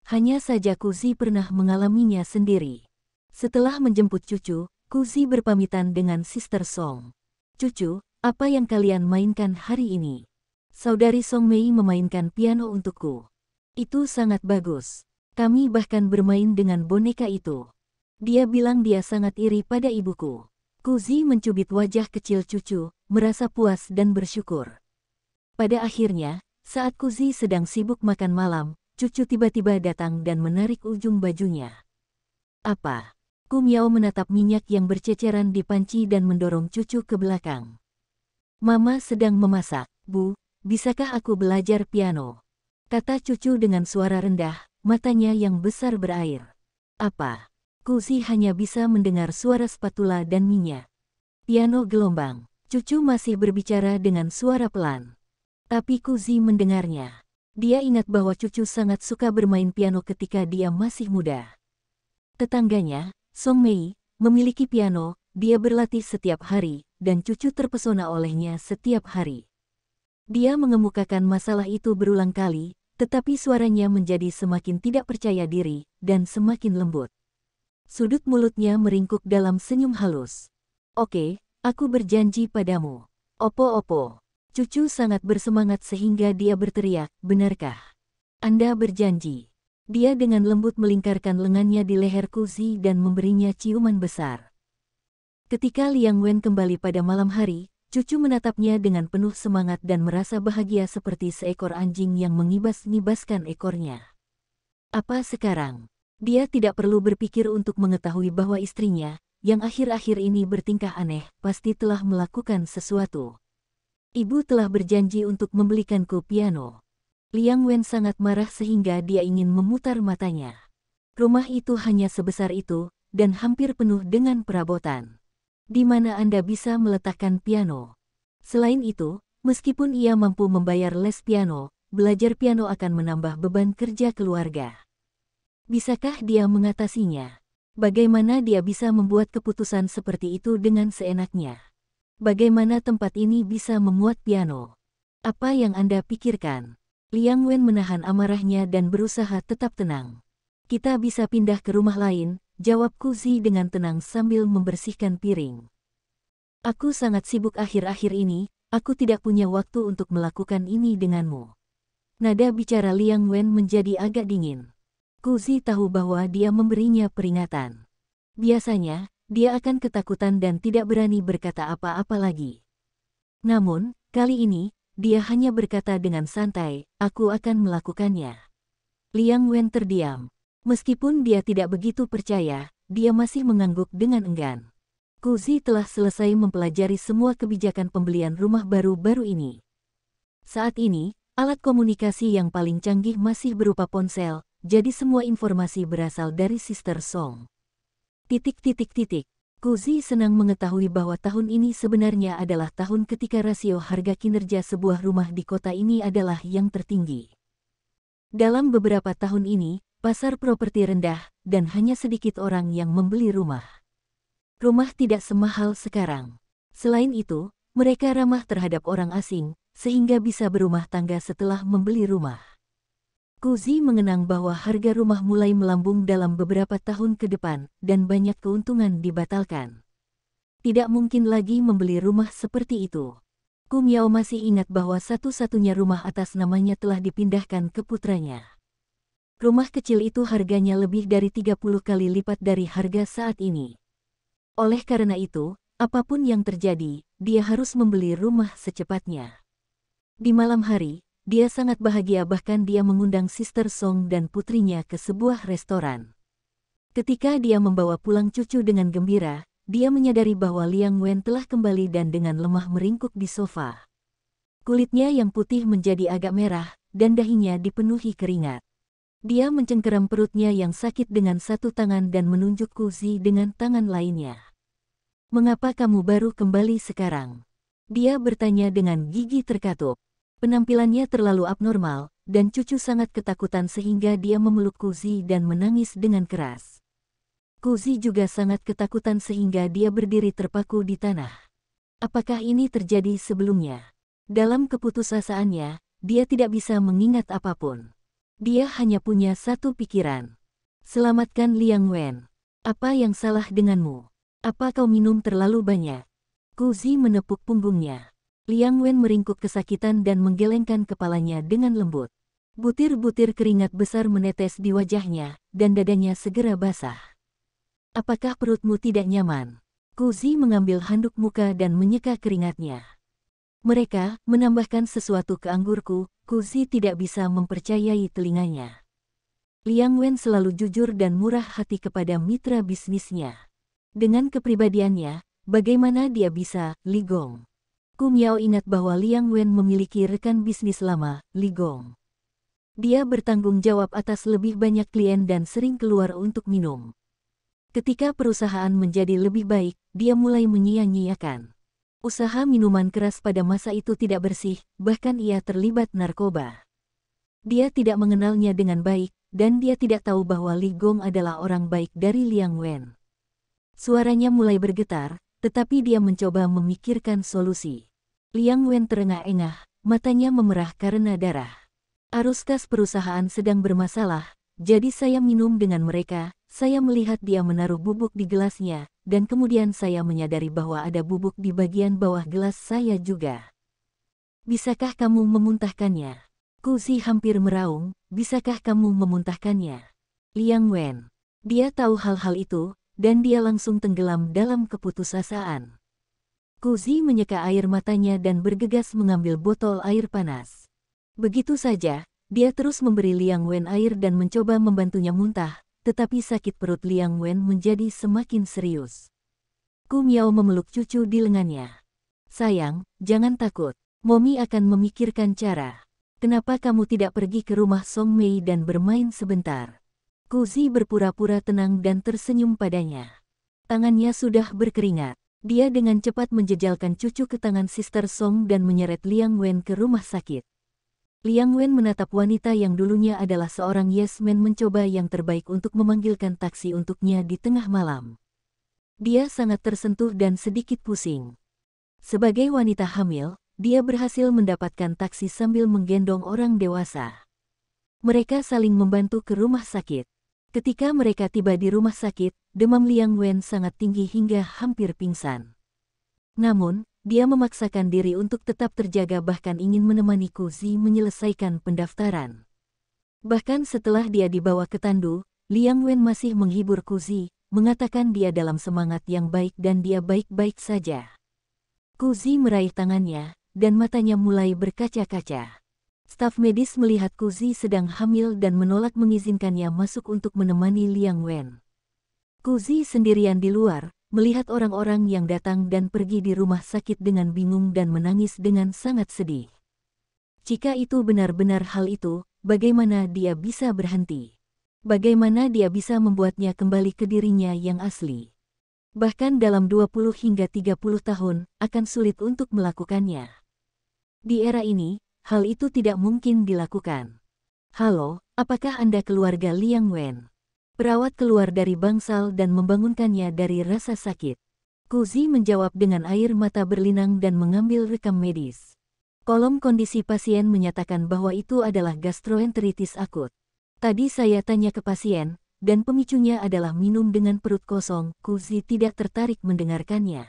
Hanya saja Kuzi pernah mengalaminya sendiri. Setelah menjemput Cucu, Kuzi berpamitan dengan Sister Song. "Cucu, apa yang kalian mainkan hari ini?" "Saudari Song Mei memainkan piano untukku. Itu sangat bagus. Kami bahkan bermain dengan boneka itu. Dia bilang dia sangat iri pada ibuku." Kuzi mencubit wajah kecil Cucu, merasa puas dan bersyukur. Pada akhirnya, saat Kuzi sedang sibuk makan malam, Cucu tiba-tiba datang dan menarik ujung bajunya. "Apa?" Ku Miao menatap minyak yang berceceran di panci dan mendorong Cucu ke belakang. "Mama sedang memasak, Bu. Bisakah aku belajar piano?" kata Cucu dengan suara rendah, matanya yang besar berair. "Apa?" Kuzi hanya bisa mendengar suara spatula dan minyak. "Piano gelombang." Cucu masih berbicara dengan suara pelan. Tapi Kuzi mendengarnya. Dia ingat bahwa Cucu sangat suka bermain piano ketika dia masih muda. Tetangganya, Song Mei, memiliki piano, dia berlatih setiap hari, dan Cucu terpesona olehnya setiap hari. Dia mengemukakan masalah itu berulang kali, tetapi suaranya menjadi semakin tidak percaya diri, dan semakin lembut. Sudut mulutnya meringkuk dalam senyum halus. "Oke, aku berjanji padamu." "Opo-opo?" Cucu sangat bersemangat sehingga dia berteriak, "Benarkah? Anda berjanji?" Dia dengan lembut melingkarkan lengannya di leher Kuzi dan memberinya ciuman besar. Ketika Liang Wen kembali pada malam hari, Cucu menatapnya dengan penuh semangat dan merasa bahagia seperti seekor anjing yang mengibas-ngibaskan ekornya. Apa sekarang? Dia tidak perlu berpikir untuk mengetahui bahwa istrinya, yang akhir-akhir ini bertingkah aneh, pasti telah melakukan sesuatu. "Ibu telah berjanji untuk membelikanku piano." Liang Wen sangat marah sehingga dia ingin memutar matanya. Rumah itu hanya sebesar itu, dan hampir penuh dengan perabotan. Di mana Anda bisa meletakkan piano? Selain itu, meskipun ia mampu membayar les piano, belajar piano akan menambah beban kerja keluarga. Bisakah dia mengatasinya? Bagaimana dia bisa membuat keputusan seperti itu dengan seenaknya? Bagaimana tempat ini bisa memuat piano? Apa yang Anda pikirkan? Liang Wen menahan amarahnya dan berusaha tetap tenang. Kita bisa pindah ke rumah lain, jawab Ku Zi dengan tenang sambil membersihkan piring. Aku sangat sibuk akhir-akhir ini, aku tidak punya waktu untuk melakukan ini denganmu. Nada bicara Liang Wen menjadi agak dingin. Ku Zi tahu bahwa dia memberinya peringatan. Biasanya, dia akan ketakutan dan tidak berani berkata apa-apa lagi. Namun, kali ini, dia hanya berkata dengan santai, aku akan melakukannya. Liang Wen terdiam. Meskipun dia tidak begitu percaya, dia masih mengangguk dengan enggan. Ku Zi telah selesai mempelajari semua kebijakan pembelian rumah baru-baru ini. Saat ini, alat komunikasi yang paling canggih masih berupa ponsel, jadi semua informasi berasal dari Sister Song. Ku Zi senang mengetahui bahwa tahun ini sebenarnya adalah tahun ketika rasio harga kinerja sebuah rumah di kota ini adalah yang tertinggi. Dalam beberapa tahun ini, pasar properti rendah, dan hanya sedikit orang yang membeli rumah. Rumah tidak semahal sekarang. Selain itu, mereka ramah terhadap orang asing, sehingga bisa berumah tangga setelah membeli rumah. Ku Zi mengenang bahwa harga rumah mulai melambung dalam beberapa tahun ke depan, dan banyak keuntungan dibatalkan. Tidak mungkin lagi membeli rumah seperti itu. Ku Miao masih ingat bahwa satu-satunya rumah atas namanya telah dipindahkan ke putranya. Rumah kecil itu harganya lebih dari 30 kali lipat dari harga saat ini. Oleh karena itu, apapun yang terjadi, dia harus membeli rumah secepatnya. Di malam hari, dia sangat bahagia bahkan dia mengundang Sister Song dan putrinya ke sebuah restoran. Ketika dia membawa pulang cucu dengan gembira, dia menyadari bahwa Liang Wen telah kembali dan dengan lemah meringkuk di sofa. Kulitnya yang putih menjadi agak merah, dan dahinya dipenuhi keringat. Dia mencengkeram perutnya yang sakit dengan satu tangan dan menunjuk Ku Zi dengan tangan lainnya. Mengapa kamu baru kembali sekarang? Dia bertanya dengan gigi terkatup. Penampilannya terlalu abnormal, dan cucu sangat ketakutan sehingga dia memeluk Ku Zi dan menangis dengan keras. Ku Zi juga sangat ketakutan sehingga dia berdiri terpaku di tanah. Apakah ini terjadi sebelumnya? Dalam keputusasaannya, dia tidak bisa mengingat apapun. Dia hanya punya satu pikiran. Selamatkan Liang Wen. Apa yang salah denganmu? Apa kau minum terlalu banyak? Ku Zi menepuk punggungnya. Liang Wen meringkuk kesakitan dan menggelengkan kepalanya dengan lembut. Butir-butir keringat besar menetes di wajahnya, dan dadanya segera basah. Apakah perutmu tidak nyaman? Ku Zi mengambil handuk muka dan menyeka keringatnya. Mereka menambahkan sesuatu ke anggurku. Ku Zi tidak bisa mempercayai telinganya. Liang Wen selalu jujur dan murah hati kepada mitra bisnisnya. Dengan kepribadiannya, bagaimana dia bisa, Li Gong? Ku Miao ingat bahwa Liang Wen memiliki rekan bisnis lama, Li Gong. Dia bertanggung jawab atas lebih banyak klien dan sering keluar untuk minum. Ketika perusahaan menjadi lebih baik, dia mulai menyia-nyiakan. Usaha minuman keras pada masa itu tidak bersih, bahkan ia terlibat narkoba. Dia tidak mengenalnya dengan baik, dan dia tidak tahu bahwa Li Gong adalah orang baik dari Liang Wen. Suaranya mulai bergetar, tetapi dia mencoba memikirkan solusi. Liang Wen terengah-engah, matanya memerah karena darah. Arus kas perusahaan sedang bermasalah, jadi saya minum dengan mereka. Saya melihat dia menaruh bubuk di gelasnya, dan kemudian saya menyadari bahwa ada bubuk di bagian bawah gelas saya juga. Bisakah kamu memuntahkannya? Ku Zi hampir meraung, bisakah kamu memuntahkannya? Liang Wen. Dia tahu hal-hal itu, dan dia langsung tenggelam dalam keputusasaan. Ku Zi menyeka air matanya dan bergegas mengambil botol air panas. Begitu saja, dia terus memberi Liang Wen air dan mencoba membantunya muntah. Tetapi sakit perut Liang Wen menjadi semakin serius. Ku Miao memeluk cucu di lengannya. Sayang, jangan takut. Momi akan memikirkan cara. Kenapa kamu tidak pergi ke rumah Song Mei dan bermain sebentar? Ku Zi berpura-pura tenang dan tersenyum padanya. Tangannya sudah berkeringat. Dia dengan cepat menjejalkan cucu ke tangan Sister Song dan menyeret Liang Wen ke rumah sakit. Liang Wen menatap wanita yang dulunya adalah seorang yes man mencoba yang terbaik untuk memanggilkan taksi untuknya di tengah malam. Dia sangat tersentuh dan sedikit pusing. Sebagai wanita hamil, dia berhasil mendapatkan taksi sambil menggendong orang dewasa. Mereka saling membantu ke rumah sakit. Ketika mereka tiba di rumah sakit, demam Liang Wen sangat tinggi hingga hampir pingsan. Namun, dia memaksakan diri untuk tetap terjaga bahkan ingin menemani Ku Zi menyelesaikan pendaftaran. Bahkan setelah dia dibawa ke tandu, Liang Wen masih menghibur Ku Zi, mengatakan dia dalam semangat yang baik dan dia baik-baik saja. Ku Zi meraih tangannya, dan matanya mulai berkaca-kaca. Staf medis melihat Ku Zi sedang hamil dan menolak mengizinkannya masuk untuk menemani Liang Wen. Ku Zi sendirian di luar, melihat orang-orang yang datang dan pergi di rumah sakit dengan bingung dan menangis dengan sangat sedih. Jika itu benar-benar hal itu, bagaimana dia bisa berhenti? Bagaimana dia bisa membuatnya kembali ke dirinya yang asli? Bahkan dalam 20 hingga 30 tahun, akan sulit untuk melakukannya. Di era ini, hal itu tidak mungkin dilakukan. Halo, apakah Anda keluarga Liang Wen? Perawat keluar dari bangsal dan membangunkannya dari rasa sakit. Ku Zi menjawab dengan air mata berlinang dan mengambil rekam medis. Kolom kondisi pasien menyatakan bahwa itu adalah gastroenteritis akut. Tadi saya tanya ke pasien, dan pemicunya adalah minum dengan perut kosong. Ku Zi tidak tertarik mendengarkannya.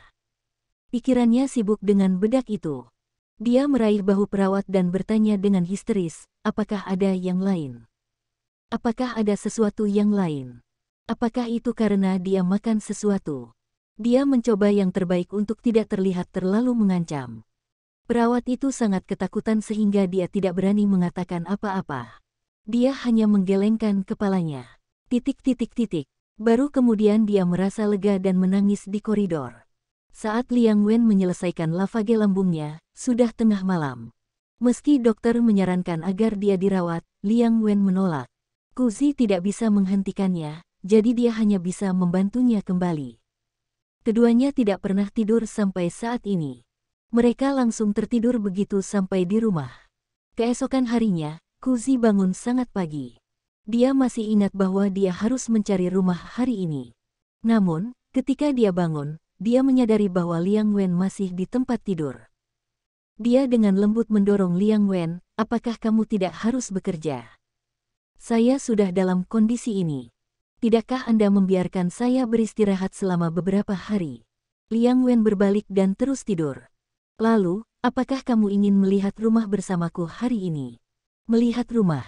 Pikirannya sibuk dengan bedak itu. Dia meraih bahu perawat dan bertanya dengan histeris, apakah ada yang lain? Apakah ada sesuatu yang lain? Apakah itu karena dia makan sesuatu? Dia mencoba yang terbaik untuk tidak terlihat terlalu mengancam. Perawat itu sangat ketakutan sehingga dia tidak berani mengatakan apa-apa. Dia hanya menggelengkan kepalanya. Baru kemudian dia merasa lega dan menangis di koridor. Saat Liang Wen menyelesaikan lavage lambungnya, sudah tengah malam. Meski dokter menyarankan agar dia dirawat, Liang Wen menolak. Ku Zi tidak bisa menghentikannya, jadi dia hanya bisa membantunya kembali. Keduanya tidak pernah tidur sampai saat ini. Mereka langsung tertidur begitu sampai di rumah. Keesokan harinya, Ku Zi bangun sangat pagi. Dia masih ingat bahwa dia harus mencari rumah hari ini. Namun, ketika dia bangun, dia menyadari bahwa Liang Wen masih di tempat tidur. Dia dengan lembut mendorong Liang Wen, apakah kamu tidak harus bekerja? Saya sudah dalam kondisi ini. Tidakkah Anda membiarkan saya beristirahat selama beberapa hari? Liang Wen berbalik dan terus tidur. Lalu, apakah kamu ingin melihat rumah bersamaku hari ini? Melihat rumah.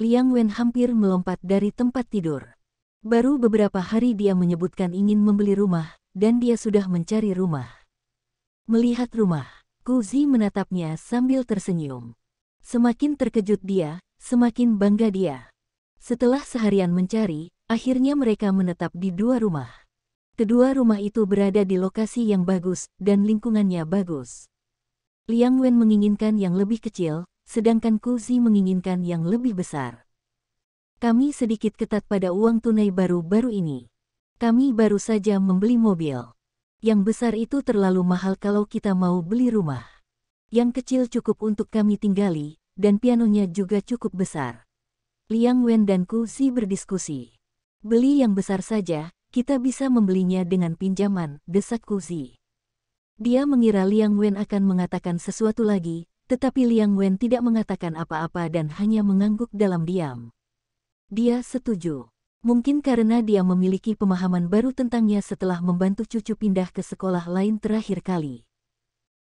Liang Wen hampir melompat dari tempat tidur. Baru beberapa hari dia menyebutkan ingin membeli rumah, dan dia sudah mencari rumah. Melihat rumah. Ku Zi menatapnya sambil tersenyum. Semakin terkejut dia, semakin bangga dia. Setelah seharian mencari, akhirnya mereka menetap di dua rumah. Kedua rumah itu berada di lokasi yang bagus, dan lingkungannya bagus. Liang Wen menginginkan yang lebih kecil, sedangkan Ku Zi menginginkan yang lebih besar. Kami sedikit ketat pada uang tunai baru-baru ini. Kami baru saja membeli mobil. Yang besar itu terlalu mahal kalau kita mau beli rumah. Yang kecil cukup untuk kami tinggali, dan pianonya juga cukup besar. Liang Wen dan Ku Zi berdiskusi. Beli yang besar saja, kita bisa membelinya dengan pinjaman, desak Ku Zi. Dia mengira Liang Wen akan mengatakan sesuatu lagi, tetapi Liang Wen tidak mengatakan apa-apa dan hanya mengangguk dalam diam. Dia setuju. Mungkin karena dia memiliki pemahaman baru tentangnya setelah membantu cucu pindah ke sekolah lain terakhir kali.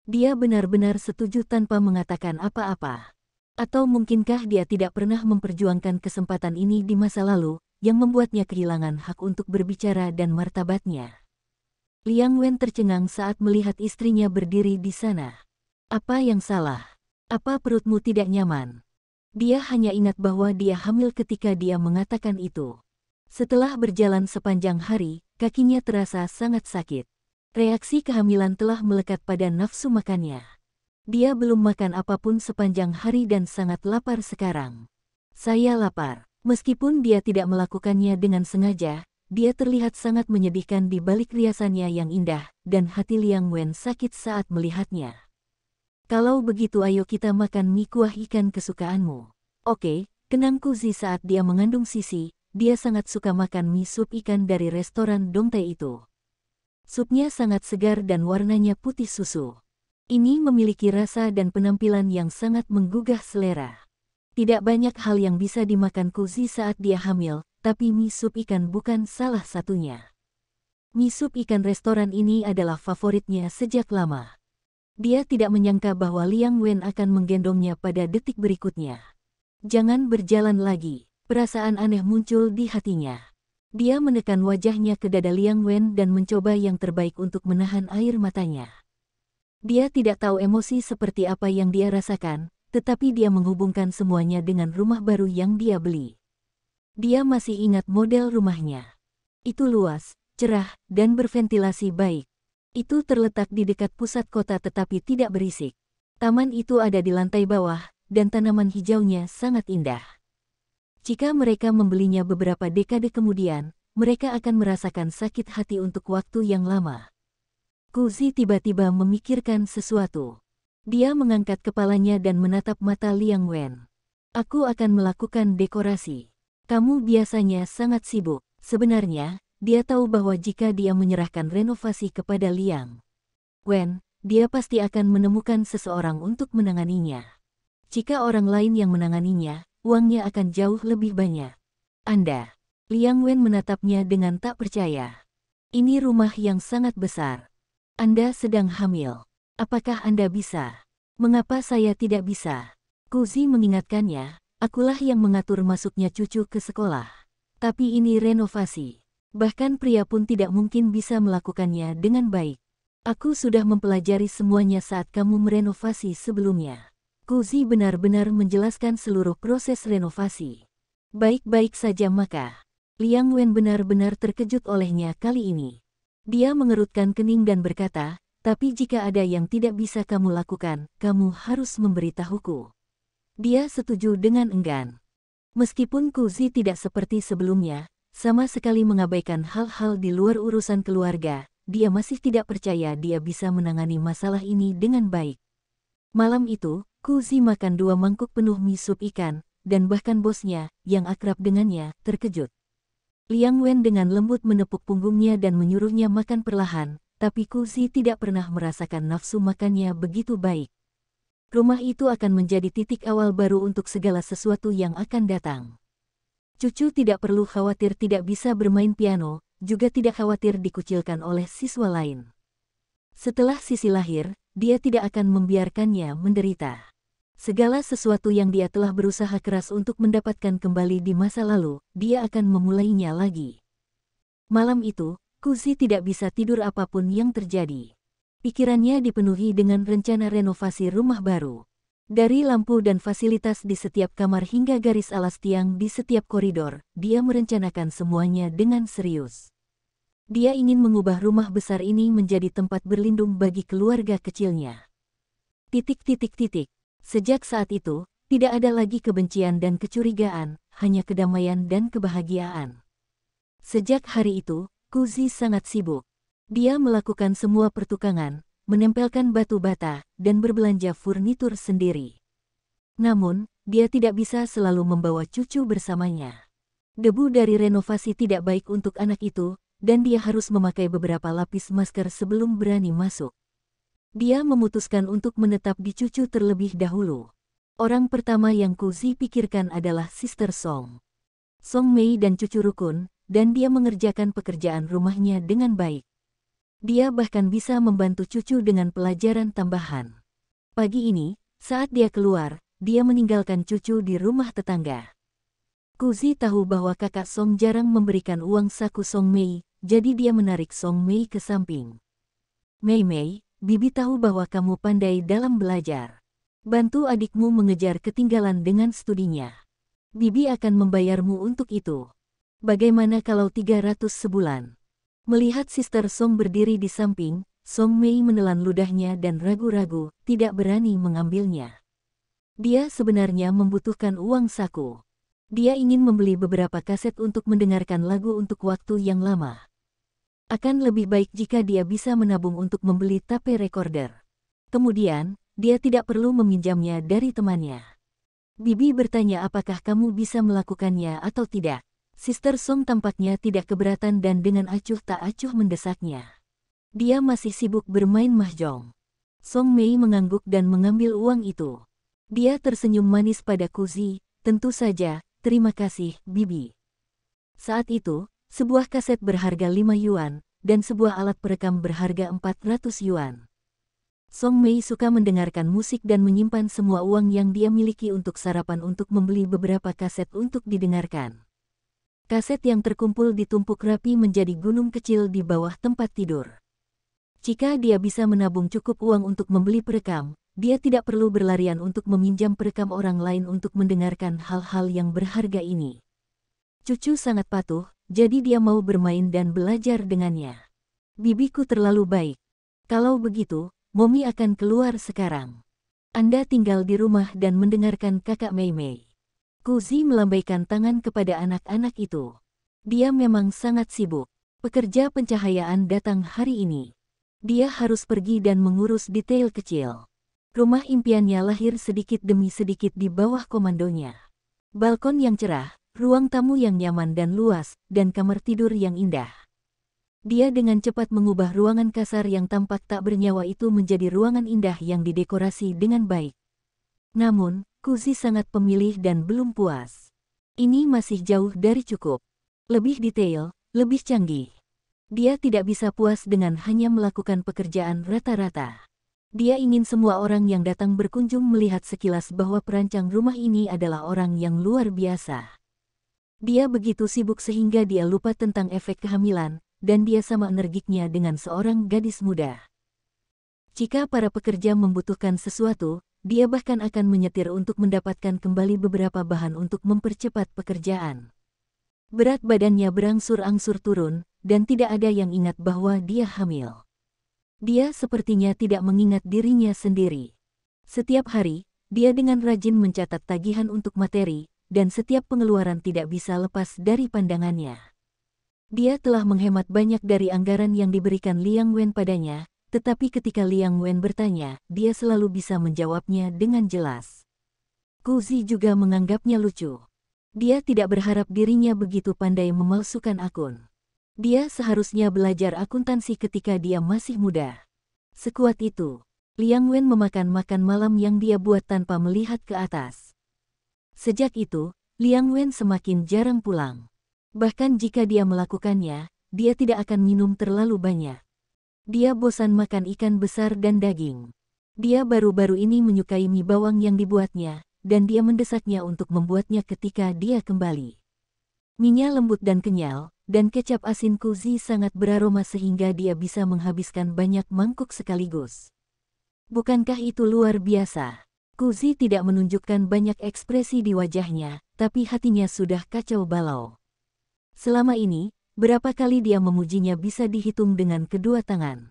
Dia benar-benar setuju tanpa mengatakan apa-apa. Atau mungkinkah dia tidak pernah memperjuangkan kesempatan ini di masa lalu, yang membuatnya kehilangan hak untuk berbicara dan martabatnya. Liang Wen tercengang saat melihat istrinya berdiri di sana. Apa yang salah? Apa perutmu tidak nyaman? Dia hanya ingat bahwa dia hamil ketika dia mengatakan itu. Setelah berjalan sepanjang hari, kakinya terasa sangat sakit. Reaksi kehamilan telah melekat pada nafsu makannya. Dia belum makan apapun sepanjang hari dan sangat lapar sekarang. Saya lapar. Meskipun dia tidak melakukannya dengan sengaja, dia terlihat sangat menyedihkan di balik riasannya yang indah, dan hati Liang Wen sakit saat melihatnya. Kalau begitu ayo kita makan mie kuah ikan kesukaanmu. Oke, kenang Kuzi saat dia mengandung Sisi, dia sangat suka makan mie sup ikan dari restoran Dongtae itu. Supnya sangat segar dan warnanya putih susu. Ini memiliki rasa dan penampilan yang sangat menggugah selera. Tidak banyak hal yang bisa dimakan Kuzi saat dia hamil, tapi mie sup ikan bukan salah satunya. Mie sup ikan restoran ini adalah favoritnya sejak lama. Dia tidak menyangka bahwa Liang Wen akan menggendongnya pada detik berikutnya. Jangan berjalan lagi. Perasaan aneh muncul di hatinya. Dia menekan wajahnya ke dada Liang Wen dan mencoba yang terbaik untuk menahan air matanya. Dia tidak tahu emosi seperti apa yang dia rasakan, tetapi dia menghubungkan semuanya dengan rumah baru yang dia beli. Dia masih ingat model rumahnya. Itu luas, cerah, dan berventilasi baik. Itu terletak di dekat pusat kota tetapi tidak berisik. Taman itu ada di lantai bawah, dan tanaman hijaunya sangat indah. Jika mereka membelinya beberapa dekade kemudian, mereka akan merasakan sakit hati untuk waktu yang lama. Kuzi tiba-tiba memikirkan sesuatu. Dia mengangkat kepalanya dan menatap mata Liang Wen. Aku akan melakukan dekorasi. Kamu biasanya sangat sibuk. Sebenarnya, dia tahu bahwa jika dia menyerahkan renovasi kepada Liang Wen, dia pasti akan menemukan seseorang untuk menanganinya. Jika orang lain yang menanganinya, uangnya akan jauh lebih banyak. Anda, Liang Wen menatapnya dengan tak percaya. Ini rumah yang sangat besar. Anda sedang hamil. Apakah Anda bisa? Mengapa saya tidak bisa? Kuzi mengingatkannya, akulah yang mengatur masuknya cucu ke sekolah. Tapi ini renovasi. Bahkan pria pun tidak mungkin bisa melakukannya dengan baik. Aku sudah mempelajari semuanya saat kamu merenovasi sebelumnya. Kuzi benar-benar menjelaskan seluruh proses renovasi. Baik-baik saja maka. Liang Wen benar-benar terkejut olehnya kali ini. Dia mengerutkan kening dan berkata, tapi jika ada yang tidak bisa kamu lakukan, kamu harus memberitahuku. Dia setuju dengan enggan. Meskipun Kuzi tidak seperti sebelumnya, sama sekali mengabaikan hal-hal di luar urusan keluarga, dia masih tidak percaya dia bisa menangani masalah ini dengan baik. Malam itu, Kuzi makan 2 mangkuk penuh mie sup ikan, dan bahkan bosnya, yang akrab dengannya, terkejut. Liang Wen dengan lembut menepuk punggungnya dan menyuruhnya makan perlahan, tapi Kuzi tidak pernah merasakan nafsu makannya begitu baik. Rumah itu akan menjadi titik awal baru untuk segala sesuatu yang akan datang. Cucu tidak perlu khawatir tidak bisa bermain piano, juga tidak khawatir dikucilkan oleh siswa lain. Setelah Sisi lahir, dia tidak akan membiarkannya menderita. Segala sesuatu yang dia telah berusaha keras untuk mendapatkan kembali di masa lalu, dia akan memulainya lagi. Malam itu, Kuzi tidak bisa tidur apapun yang terjadi. Pikirannya dipenuhi dengan rencana renovasi rumah baru. Dari lampu dan fasilitas di setiap kamar hingga garis alas tiang di setiap koridor, dia merencanakan semuanya dengan serius. Dia ingin mengubah rumah besar ini menjadi tempat berlindung bagi keluarga kecilnya. Sejak saat itu, tidak ada lagi kebencian dan kecurigaan, hanya kedamaian dan kebahagiaan. Sejak hari itu, Kuzi sangat sibuk. Dia melakukan semua pertukangan, menempelkan batu bata, dan berbelanja furnitur sendiri. Namun, dia tidak bisa selalu membawa cucu bersamanya. Debu dari renovasi tidak baik untuk anak itu, dan dia harus memakai beberapa lapis masker sebelum berani masuk. Dia memutuskan untuk menetap di cucu terlebih dahulu. Orang pertama yang Kuzi pikirkan adalah Sister Song. Song Mei dan cucu rukun, dan dia mengerjakan pekerjaan rumahnya dengan baik. Dia bahkan bisa membantu cucu dengan pelajaran tambahan. Pagi ini, saat dia keluar, dia meninggalkan cucu di rumah tetangga. Kuzi tahu bahwa kakak Song jarang memberikan uang saku Song Mei, jadi dia menarik Song Mei ke samping. Mei, Bibi tahu bahwa kamu pandai dalam belajar. Bantu adikmu mengejar ketinggalan dengan studinya. Bibi akan membayarmu untuk itu. Bagaimana kalau 300 sebulan? Melihat Sister Song berdiri di samping, Song Mei menelan ludahnya dan ragu-ragu, tidak berani mengambilnya. Dia sebenarnya membutuhkan uang saku. Dia ingin membeli beberapa kaset untuk mendengarkan lagu untuk waktu yang lama. Akan lebih baik jika dia bisa menabung untuk membeli tape recorder. Kemudian, dia tidak perlu meminjamnya dari temannya. Bibi bertanya apakah kamu bisa melakukannya atau tidak. Sister Song tampaknya tidak keberatan dan dengan acuh tak acuh mendesaknya. Dia masih sibuk bermain mahjong. Song Mei mengangguk dan mengambil uang itu. Dia tersenyum manis pada Kuzi, tentu saja, terima kasih, Bibi. Saat itu, sebuah kaset berharga 5 yuan, dan sebuah alat perekam berharga 400 yuan. Song Mei suka mendengarkan musik dan menyimpan semua uang yang dia miliki untuk sarapan untuk membeli beberapa kaset untuk didengarkan. Kaset yang terkumpul ditumpuk rapi menjadi gunung kecil di bawah tempat tidur. Jika dia bisa menabung cukup uang untuk membeli perekam, dia tidak perlu berlarian untuk meminjam perekam orang lain untuk mendengarkan hal-hal yang berharga ini. Cucu sangat patuh, jadi dia mau bermain dan belajar dengannya. Bibiku terlalu baik. Kalau begitu, Momi akan keluar sekarang. Anda tinggal di rumah dan mendengarkan kakak Mei Mei. Kuzi melambaikan tangan kepada anak-anak itu. Dia memang sangat sibuk. Pekerja pencahayaan datang hari ini. Dia harus pergi dan mengurus detail kecil. Rumah impiannya lahir sedikit demi sedikit di bawah komandonya. Balkon yang cerah, ruang tamu yang nyaman dan luas, dan kamar tidur yang indah. Dia dengan cepat mengubah ruangan kasar yang tampak tak bernyawa itu menjadi ruangan indah yang didekorasi dengan baik. Namun, Kuzi sangat pemilih dan belum puas. Ini masih jauh dari cukup. Lebih detail, lebih canggih. Dia tidak bisa puas dengan hanya melakukan pekerjaan rata-rata. Dia ingin semua orang yang datang berkunjung melihat sekilas bahwa perancang rumah ini adalah orang yang luar biasa. Dia begitu sibuk sehingga dia lupa tentang efek kehamilan, dan dia sama energiknya dengan seorang gadis muda. Jika para pekerja membutuhkan sesuatu, dia bahkan akan menyetir untuk mendapatkan kembali beberapa bahan untuk mempercepat pekerjaan. Berat badannya berangsur-angsur turun, dan tidak ada yang ingat bahwa dia hamil. Dia sepertinya tidak mengingat dirinya sendiri. Setiap hari, dia dengan rajin mencatat tagihan untuk materi, dan setiap pengeluaran tidak bisa lepas dari pandangannya. Dia telah menghemat banyak dari anggaran yang diberikan Liang Wen padanya, tetapi ketika Liang Wen bertanya, dia selalu bisa menjawabnya dengan jelas. Kuzi juga menganggapnya lucu. Dia tidak berharap dirinya begitu pandai memalsukan akun. Dia seharusnya belajar akuntansi ketika dia masih muda. Sekuat itu, Liang Wen memakan makan malam yang dia buat tanpa melihat ke atas. Sejak itu, Liang Wen semakin jarang pulang. Bahkan jika dia melakukannya, dia tidak akan minum terlalu banyak. Dia bosan makan ikan besar dan daging. Dia baru-baru ini menyukai mie bawang yang dibuatnya, dan dia mendesaknya untuk membuatnya ketika dia kembali. Mie-nya lembut dan kenyal, dan kecap asin Kuzi sangat beraroma sehingga dia bisa menghabiskan banyak mangkuk sekaligus. Bukankah itu luar biasa? Kuzi tidak menunjukkan banyak ekspresi di wajahnya, tapi hatinya sudah kacau balau. Selama ini, berapa kali dia memujinya bisa dihitung dengan kedua tangan.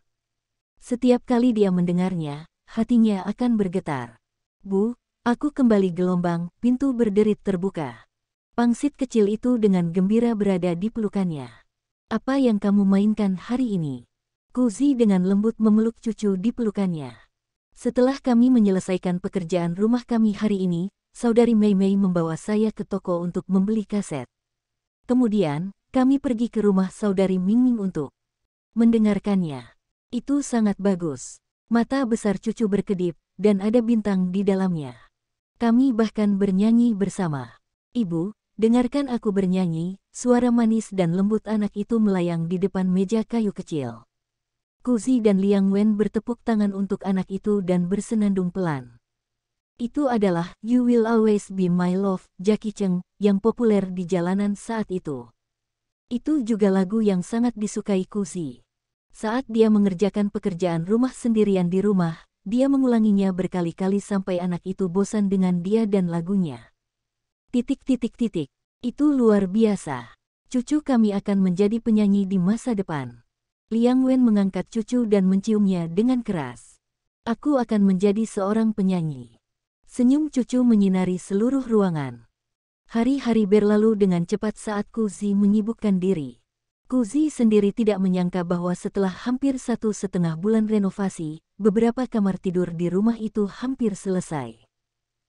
Setiap kali dia mendengarnya, hatinya akan bergetar. Bu, aku kembali gelombang, pintu berderit terbuka. Pangsit kecil itu dengan gembira berada di pelukannya. Apa yang kamu mainkan hari ini? Kuzi dengan lembut memeluk cucu di pelukannya. Setelah kami menyelesaikan pekerjaan rumah kami hari ini, saudari Mei Mei membawa saya ke toko untuk membeli kaset. Kemudian, kami pergi ke rumah saudari Ming Ming untuk mendengarkannya. Itu sangat bagus. Mata besar cucu berkedip, dan ada bintang di dalamnya. Kami bahkan bernyanyi bersama. Ibu, dengarkan aku bernyanyi, suara manis dan lembut anak itu melayang di depan meja kayu kecil. Kuzi dan Liang Wen bertepuk tangan untuk anak itu dan bersenandung pelan. Itu adalah You Will Always Be My Love, Jackie Cheng, yang populer di jalanan saat itu. Itu juga lagu yang sangat disukai Kuzi. Saat dia mengerjakan pekerjaan rumah sendirian di rumah, dia mengulanginya berkali-kali sampai anak itu bosan dengan dia dan lagunya. Itu luar biasa. Cucu kami akan menjadi penyanyi di masa depan. Liang Wen mengangkat cucu dan menciumnya dengan keras. Aku akan menjadi seorang penyanyi. Senyum cucu menyinari seluruh ruangan. Hari-hari berlalu dengan cepat saat Kuzi menyibukkan diri. Kuzi sendiri tidak menyangka bahwa setelah hampir 1,5 bulan renovasi, beberapa kamar tidur di rumah itu hampir selesai.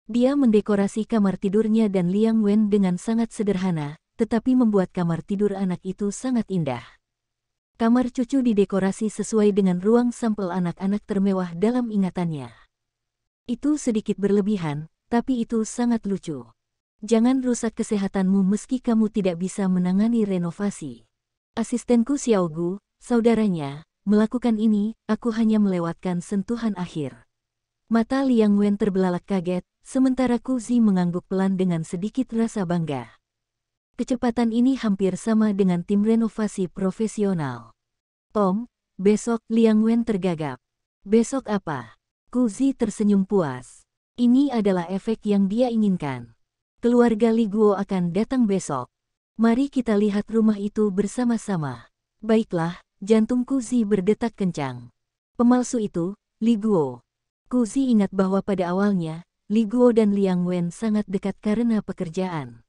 Dia mendekorasi kamar tidurnya dan Liang Wen dengan sangat sederhana, tetapi membuat kamar tidur anak itu sangat indah. Kamar cucu didekorasi sesuai dengan ruang sampel anak-anak termewah dalam ingatannya. Itu sedikit berlebihan, tapi itu sangat lucu. Jangan rusak kesehatanmu meski kamu tidak bisa menangani renovasi. Asistenku Xiaogu, saudaranya, melakukan ini, aku hanya melewatkan sentuhan akhir. Mata Liang Wen terbelalak kaget, sementara Kuzi mengangguk pelan dengan sedikit rasa bangga. Kecepatan ini hampir sama dengan tim renovasi profesional. Tom, besok Liang Wen tergagap. Besok apa? Kuzi tersenyum puas. Ini adalah efek yang dia inginkan. Keluarga Li Guo akan datang besok. Mari kita lihat rumah itu bersama-sama. Baiklah, jantung Kuzi berdetak kencang. Pemalsu itu, Li Guo. Kuzi ingat bahwa pada awalnya, Li Guo dan Liang Wen sangat dekat karena pekerjaan.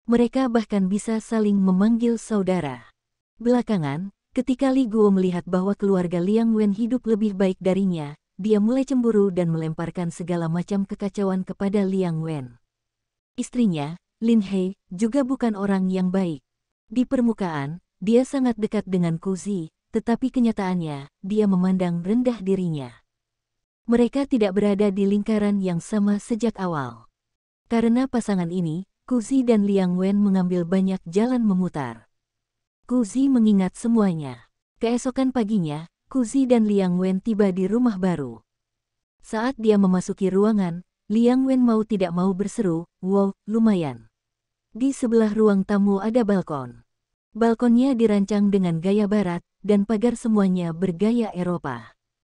Mereka bahkan bisa saling memanggil saudara. Belakangan, ketika Li Guo melihat bahwa keluarga Liang Wen hidup lebih baik darinya, dia mulai cemburu dan melemparkan segala macam kekacauan kepada Liang Wen. Istrinya, Lin He, juga bukan orang yang baik. Di permukaan, dia sangat dekat dengan Kuzi, tetapi kenyataannya, dia memandang rendah dirinya. Mereka tidak berada di lingkaran yang sama sejak awal. Karena pasangan ini, Kuzi dan Liang Wen mengambil banyak jalan memutar. Kuzi mengingat semuanya. Keesokan paginya, Kuzi dan Liang Wen tiba di rumah baru. Saat dia memasuki ruangan, Liang Wen mau tidak mau berseru, "Wow, lumayan." Di sebelah ruang tamu ada balkon. Balkonnya dirancang dengan gaya barat, dan pagar semuanya bergaya Eropa.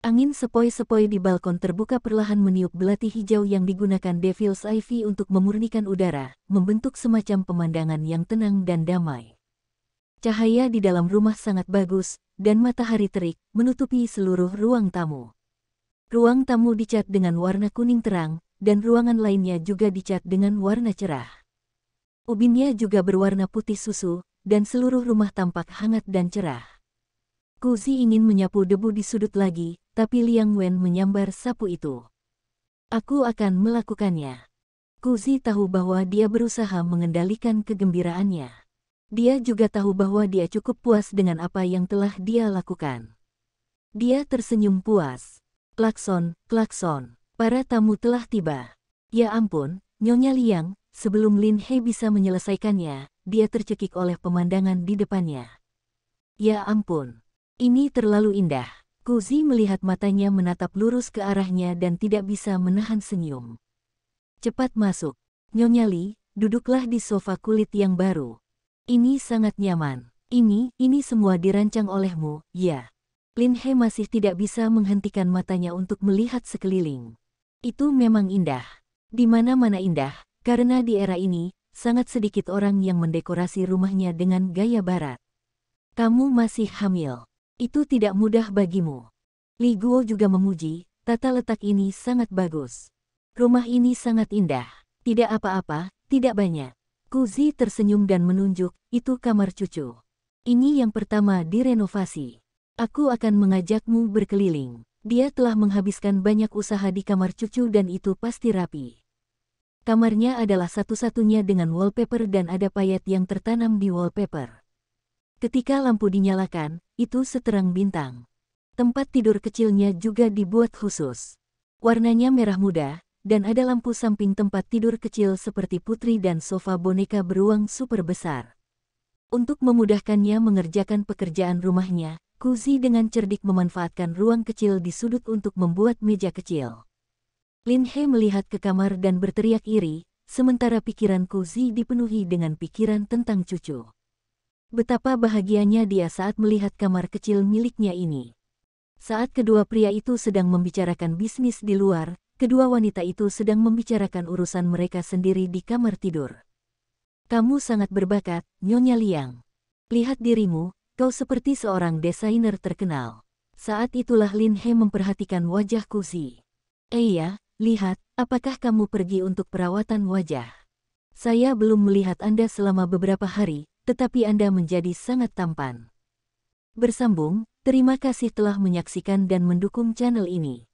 Angin sepoi-sepoi di balkon terbuka perlahan meniup belati hijau yang digunakan Devil's Ivy untuk memurnikan udara, membentuk semacam pemandangan yang tenang dan damai. Cahaya di dalam rumah sangat bagus, dan matahari terik menutupi seluruh ruang tamu. Ruang tamu dicat dengan warna kuning terang, dan ruangan lainnya juga dicat dengan warna cerah. Ubinnya juga berwarna putih susu, dan seluruh rumah tampak hangat dan cerah. Kuzi ingin menyapu debu di sudut lagi, tapi Liang Wen menyambar sapu itu. Aku akan melakukannya. Kuzi tahu bahwa dia berusaha mengendalikan kegembiraannya. Dia juga tahu bahwa dia cukup puas dengan apa yang telah dia lakukan. Dia tersenyum puas. Klakson, klakson. Para tamu telah tiba. Ya ampun, Nyonya Liang, sebelum Lin He bisa menyelesaikannya, dia tercekik oleh pemandangan di depannya. Ya ampun. Ini terlalu indah. Kuzi melihat matanya menatap lurus ke arahnya dan tidak bisa menahan senyum. Cepat masuk. Nyonya Li, duduklah di sofa kulit yang baru. Ini sangat nyaman. Ini semua dirancang olehmu, ya. Lin He masih tidak bisa menghentikan matanya untuk melihat sekeliling. Itu memang indah. Di mana-mana indah, karena di era ini, sangat sedikit orang yang mendekorasi rumahnya dengan gaya barat. Kamu masih hamil. Itu tidak mudah bagimu. Li Guo juga memuji, tata letak ini sangat bagus. Rumah ini sangat indah. Tidak apa-apa, tidak banyak. Kuzi tersenyum dan menunjuk, itu kamar cucu. Ini yang pertama direnovasi. Aku akan mengajakmu berkeliling. Dia telah menghabiskan banyak usaha di kamar cucu dan itu pasti rapi. Kamarnya adalah satu-satunya dengan wallpaper dan ada payet yang tertanam di wallpaper. Ketika lampu dinyalakan, itu seterang bintang. Tempat tidur kecilnya juga dibuat khusus. Warnanya merah muda, dan ada lampu samping tempat tidur kecil seperti putri dan sofa boneka beruang super besar. Untuk memudahkannya mengerjakan pekerjaan rumahnya, Kuzi dengan cerdik memanfaatkan ruang kecil di sudut untuk membuat meja kecil. Lin He melihat ke kamar dan berteriak iri, sementara pikiran Kuzi dipenuhi dengan pikiran tentang cucu. Betapa bahagianya dia saat melihat kamar kecil miliknya ini. Saat kedua pria itu sedang membicarakan bisnis di luar, kedua wanita itu sedang membicarakan urusan mereka sendiri di kamar tidur. Kamu sangat berbakat, Nyonya Liang. Lihat dirimu, kau seperti seorang desainer terkenal. Saat itulah Lin He memperhatikan wajah Kuzi. Iya, lihat, apakah kamu pergi untuk perawatan wajah? Saya belum melihat Anda selama beberapa hari, tetapi Anda menjadi sangat tampan. Bersambung, terima kasih telah menyaksikan dan mendukung channel ini.